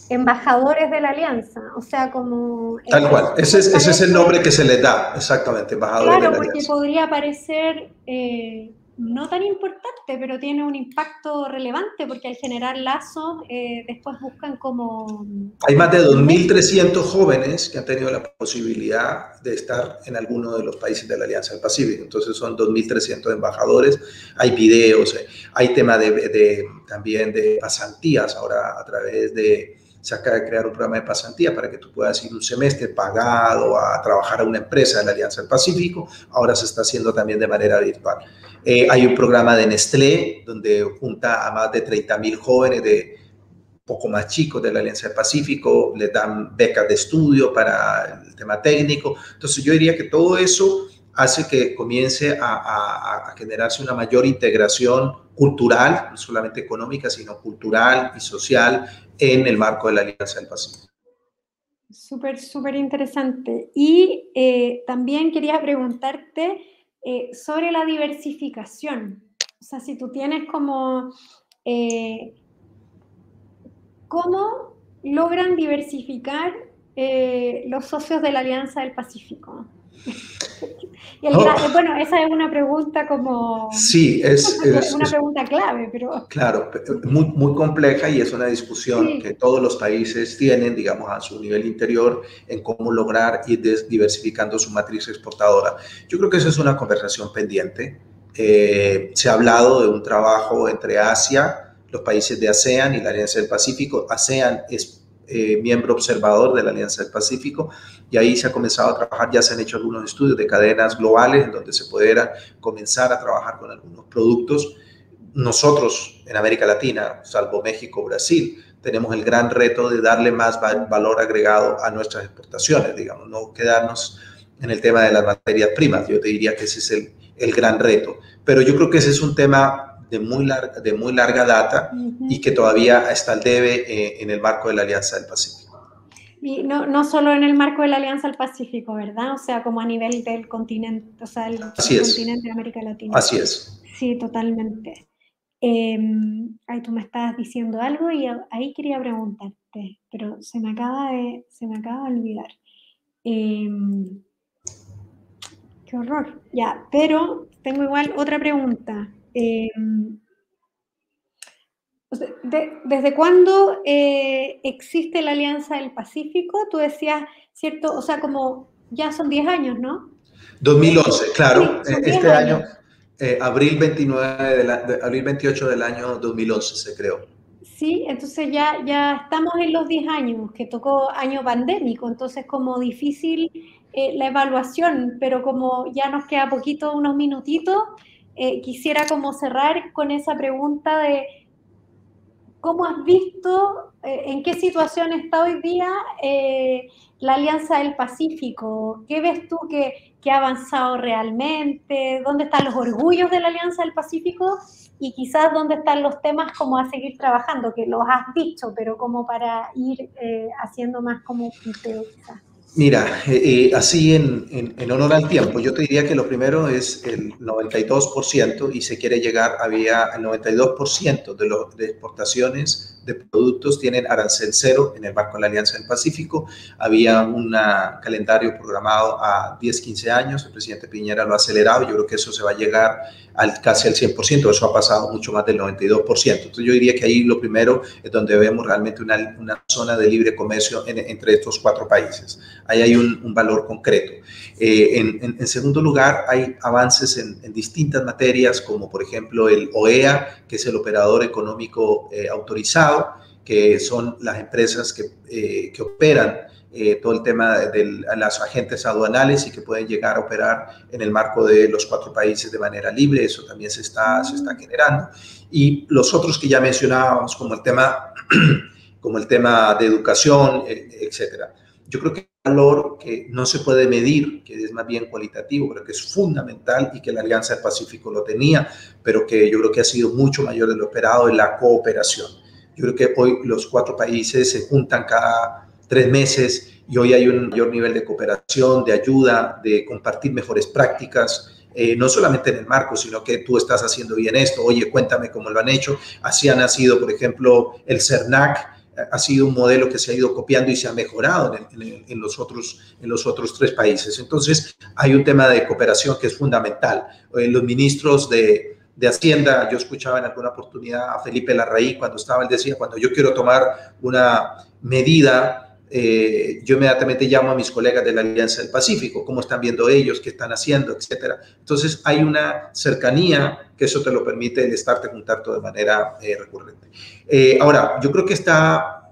embajadores de la alianza, o sea, como... Tal cual, ese es el nombre que se les da, exactamente, embajadores de la alianza. Claro, porque podría parecer no tan importante, pero tiene un impacto relevante, porque al generar lazos, después buscan como... Hay más de 2.300 jóvenes que han tenido la posibilidad de estar en alguno de los países de la Alianza del Pacífico, entonces son 2.300 embajadores, hay videos, hay tema también de pasantías, ahora a través de... Se acaba de crear un programa de pasantía para que tú puedas ir un semestre pagado a trabajar a una empresa de la Alianza del Pacífico. Ahora se está haciendo también de manera virtual. Hay un programa de Nestlé donde junta a más de 30.000 jóvenes de poco más chicos de la Alianza del Pacífico, les dan becas de estudio para el tema técnico. Entonces yo diría que todo eso hace que comience a generarse una mayor integración cultural, no solamente económica, sino cultural y social en el marco de la Alianza del Pacífico. Súper interesante. Y también quería preguntarte sobre la diversificación. O sea, si tú tienes como... ¿cómo logran diversificar los socios de la Alianza del Pacífico? Y bueno, esa es una pregunta como... Sí, es una pregunta clave, pero... Claro, muy, muy compleja y es una discusión sí, que todos los países tienen, digamos, a su nivel interior en cómo lograr ir diversificando su matriz exportadora. Yo creo que esa es una conversación pendiente. Se ha hablado de un trabajo entre Asia, los países de ASEAN y la Alianza del Pacífico. ASEAN es miembro observador de la Alianza del Pacífico y ahí se ha comenzado a trabajar, ya se han hecho algunos estudios de cadenas globales en donde se pudiera comenzar a trabajar con algunos productos. Nosotros en América Latina, salvo México, Brasil, tenemos el gran reto de darle más valor agregado a nuestras exportaciones, digamos, no quedarnos en el tema de las materias primas. Yo te diría que ese es el gran reto, pero yo creo que ese es un tema de muy larga data y que todavía está al debe en el marco de la Alianza del Pacífico. Y no solo en el marco de la Alianza del Pacífico, ¿verdad? O sea, como a nivel del continente, o sea, el continente de América Latina. Así es. Sí, totalmente. Ay, tú me estabas diciendo algo y ahí quería preguntarte, pero se me acaba de olvidar. Qué horror. Ya, pero tengo igual otra pregunta. ¿Desde cuándo existe la Alianza del Pacífico? Tú decías, ¿cierto? O sea, como ya son 10 años, ¿no? 2011, claro. Sí, este año, abril 28 del año 2011 se creó. Sí, entonces ya estamos en los 10 años, que tocó año pandémico, entonces como difícil la evaluación, pero como ya nos queda poquito, unos minutitos, quisiera como cerrar con esa pregunta de ¿cómo has visto, en qué situación está hoy día la Alianza del Pacífico? ¿Qué ves tú que ha avanzado realmente? ¿Dónde están los orgullos de la Alianza del Pacífico? Y quizás dónde están los temas como a seguir trabajando, que los has dicho, pero como para ir haciendo más como un punteo quizás. Mira, así en honor al tiempo, yo te diría que lo primero es el 92% y se quiere llegar, había el 92% de exportaciones de productos tienen arancel cero en el marco de la Alianza del Pacífico. Había un calendario programado a 10, 15 años, el presidente Piñera lo ha acelerado, yo creo que eso se va a llegar casi al 100%, eso ha pasado mucho más del 92%. Entonces yo diría que ahí lo primero es donde vemos realmente una zona de libre comercio entre estos 4 países. Ahí hay un valor concreto. En segundo lugar, hay avances en distintas materias, como por ejemplo el OEA, que es el operador económico autorizado, que son las empresas que operan todo el tema de las agentes aduanales y que pueden llegar a operar en el marco de los 4 países de manera libre. Eso también se está generando. Y los otros que ya mencionábamos, como el tema de educación, etcétera. Yo creo que hay un valor que no se puede medir, que es más bien cualitativo, pero que es fundamental y que la Alianza del Pacífico lo tenía, pero que yo creo que ha sido mucho mayor de lo esperado, en la cooperación. Yo creo que hoy los 4 países se juntan cada 3 meses y hoy hay un mayor nivel de cooperación, de ayuda, de compartir mejores prácticas, no solamente en el marco, sino que tú estás haciendo bien esto, oye, cuéntame cómo lo han hecho. Así ha nacido, por ejemplo, el CERNAC, ha sido un modelo que se ha ido copiando y se ha mejorado en los otros 3 países. Entonces, hay un tema de cooperación que es fundamental. Los ministros de Hacienda, yo escuchaba en alguna oportunidad a Felipe Larraín cuando él decía, cuando yo quiero tomar una medida, yo inmediatamente llamo a mis colegas de la Alianza del Pacífico, cómo están viendo ellos, qué están haciendo, etcétera. Entonces, hay una cercanía que eso te lo permite el estarte juntando de manera recurrente. Ahora, yo creo que está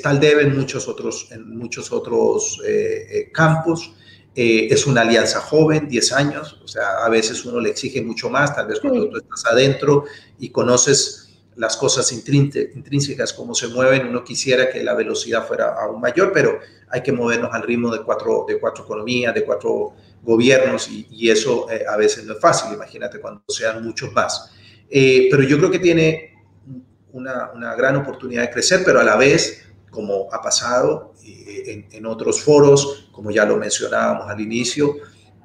al debe en muchos otros campos. Es una alianza joven, 10 años, o sea, a veces uno le exige mucho más, tal vez cuando tú estás adentro y conoces las cosas intrínsecas, cómo se mueven, uno quisiera que la velocidad fuera aún mayor, pero hay que movernos al ritmo de cuatro economías, de 4 gobiernos, y eso a veces no es fácil, imagínate cuando sean muchos más. Pero yo creo que tiene una gran oportunidad de crecer, pero a la vez, como ha pasado en otros foros, como ya lo mencionábamos al inicio,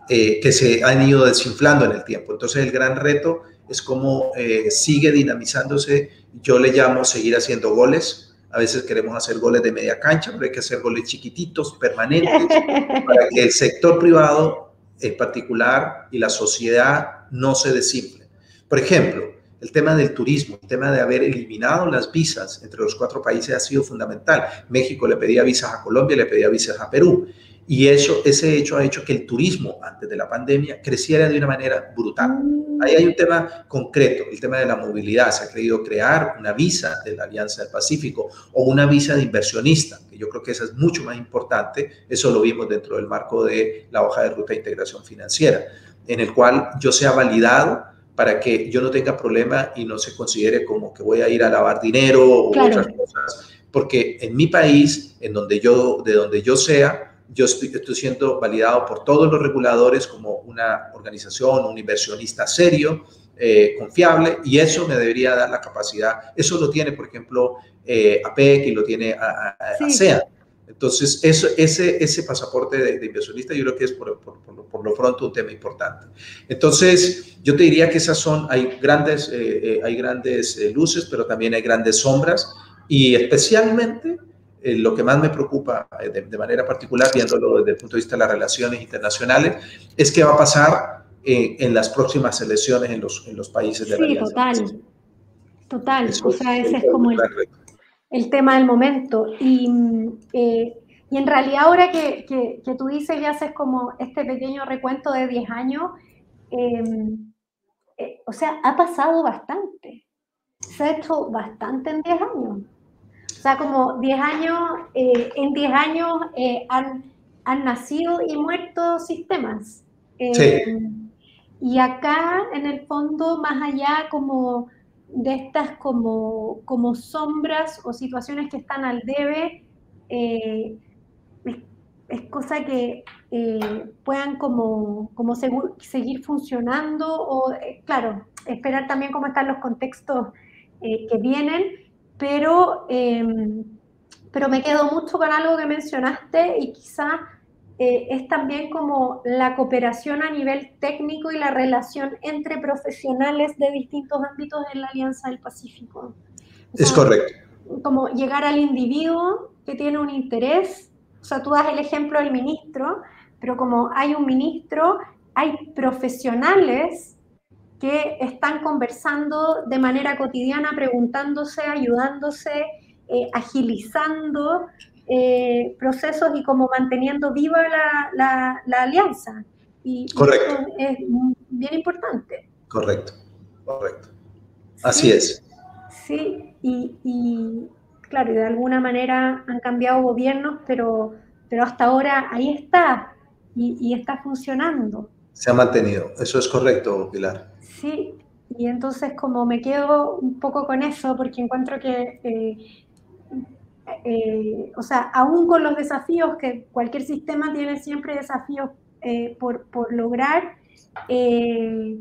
que se han ido desinflando en el tiempo. Entonces el gran reto es cómo sigue dinamizándose. Yo le llamo seguir haciendo goles, A veces queremos hacer goles de media cancha, pero hay que hacer goles chiquititos, permanentes, para que el sector privado en particular y la sociedad no se desinflen. Por ejemplo, el tema del turismo, el tema de haber eliminado las visas entre los 4 países ha sido fundamental. México le pedía visas a Colombia, le pedía visas a Perú. Y ese hecho ha hecho que el turismo antes de la pandemia creciera de una manera brutal. Ahí hay un tema concreto, el tema de la movilidad. Se ha querido crear una visa de la Alianza del Pacífico o una visa de inversionista, que yo creo que esa es mucho más importante. Eso lo vimos dentro del marco de la hoja de ruta de integración financiera, en el cual yo sea validado para que yo no tenga problema y no se considere como que voy a ir a lavar dinero o otras cosas. Porque en mi país, de donde yo sea, yo estoy siendo validado por todos los reguladores como una organización, un inversionista serio, confiable, y eso me debería dar la capacidad. Eso lo tiene, por ejemplo, APEC y lo tiene ASEAN. Entonces, ese pasaporte de inversionista yo creo que es por lo pronto un tema importante. Entonces, yo te diría que hay grandes luces, pero también hay grandes sombras, y especialmente lo que más me preocupa de manera particular, viéndolo desde el punto de vista de las relaciones internacionales, es qué va a pasar en las próximas elecciones en los países de la Alianza. Sí, total. O sea, ese es como el tema del momento. Y en realidad ahora que tú dices y haces como este pequeño recuento de 10 años, o sea, ha pasado bastante. Se ha hecho bastante en 10 años. O sea, como 10 años, en 10 años han nacido y muerto sistemas. Sí. Y acá, en el fondo, más allá como de estas como sombras o situaciones que están al debe, es cosa que puedan como seguir funcionando o, claro, esperar también cómo están los contextos que vienen. Pero me quedo mucho con algo que mencionaste y quizás es también como la cooperación a nivel técnico y la relación entre profesionales de distintos ámbitos en la Alianza del Pacífico. O sea, es correcto. Como llegar al individuo que tiene un interés. O sea, tú das el ejemplo del ministro, pero como hay un ministro, hay profesionales que están conversando de manera cotidiana, preguntándose, ayudándose, agilizando procesos y como manteniendo viva la alianza. Correcto. Eso es bien importante. Correcto. Así es. Sí, y claro, de alguna manera han cambiado gobiernos, pero hasta ahora ahí está y está funcionando. Se ha mantenido, eso es correcto, Pilar. Sí, y entonces como me quedo un poco con eso, porque encuentro que, o sea, aún con los desafíos, que cualquier sistema tiene siempre desafíos por lograr, es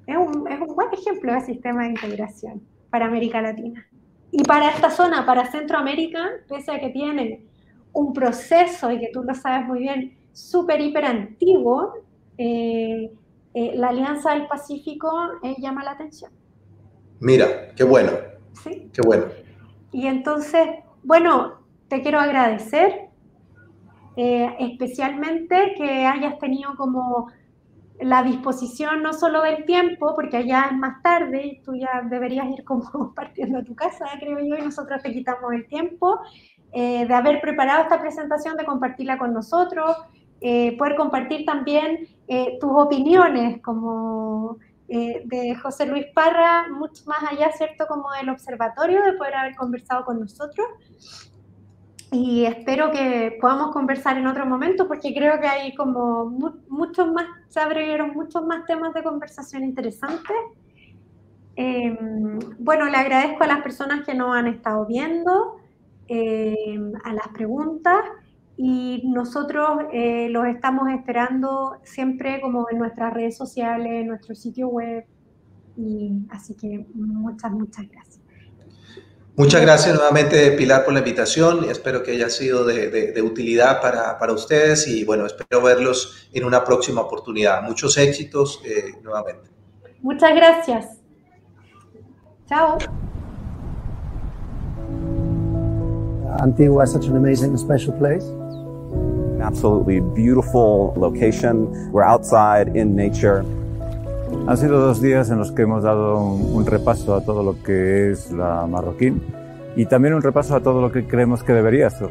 un buen ejemplo de sistema de integración para América Latina. Y para esta zona, para Centroamérica, pese a que tiene un proceso, y que tú lo sabes muy bien, súper, hiper antiguo, la Alianza del Pacífico llama la atención. Mira, qué bueno. Sí. Qué bueno. Y entonces, bueno, te quiero agradecer, especialmente que hayas tenido como la disposición no solo del tiempo, porque allá es más tarde y tú ya deberías ir como partiendo a tu casa, creo yo, y nosotros te quitamos el tiempo, de haber preparado esta presentación, de compartirla con nosotros, poder compartir también tus opiniones como de José Luis Parra, mucho más allá, ¿cierto?, como del observatorio, de poder haber conversado con nosotros. Y espero que podamos conversar en otro momento, porque creo que hay como muchos más, se abrieron muchos más temas de conversación interesantes. Bueno, le agradezco a las personas que nos han estado viendo, a las preguntas, y nosotros los estamos esperando siempre como en nuestras redes sociales, en nuestro sitio web, y así que muchas gracias. Muchas gracias nuevamente, Pilar, por la invitación. Espero que haya sido de utilidad para ustedes y bueno, espero verlos en una próxima oportunidad. Muchos éxitos nuevamente. Muchas gracias. Chao. Antigua is such an amazing, special place. An absolutely beautiful location. We're outside in nature. Han sido 2 días en los que hemos dado un repaso a todo lo que es la Marroquín y también un repaso a todo lo que creemos que debería ser.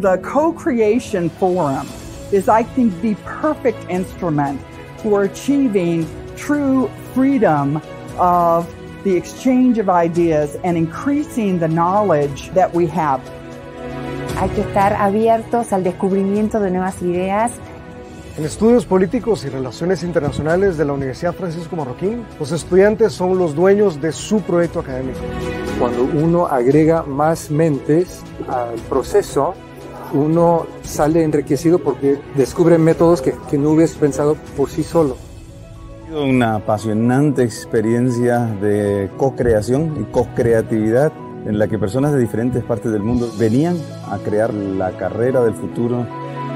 The Co-Creation Forum is, I think, the perfect instrument for achieving true freedom of the exchange of ideas and increasing the knowledge that we have. Hay que estar abiertos al descubrimiento de nuevas ideas. En Estudios Políticos y Relaciones Internacionales de la Universidad Francisco Marroquín, los estudiantes son los dueños de su proyecto académico. Cuando uno agrega más mentes al proceso, uno sale enriquecido porque descubre métodos que no hubieras pensado por sí solo. Ha sido una apasionante experiencia de co-creación y co-creatividad en la que personas de diferentes partes del mundo venían a crear la carrera del futuro.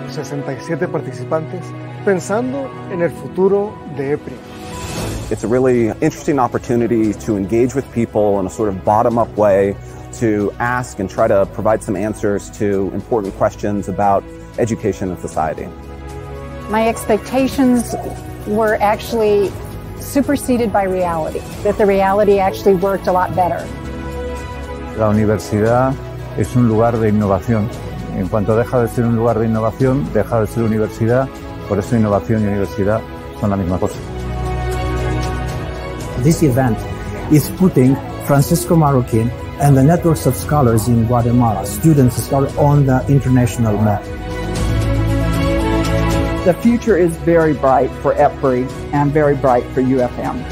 67 participantes pensando en el futuro de EPRI. It's a really interesting opportunity to engage with people in a sort of bottom-up way, to ask and try to provide some answers to important questions about education and society. My expectations were actually superseded by reality, that the reality actually worked a lot better. La universidad es un lugar de innovación. En cuanto deja de ser un lugar de innovación, deja de ser universidad. Por eso innovación y universidad son la misma cosa. This event is putting Francisco Marroquín and the networks of scholars in Guatemala, students and scholars, on the international map. The future is very bright for EPRI and very bright for UFM.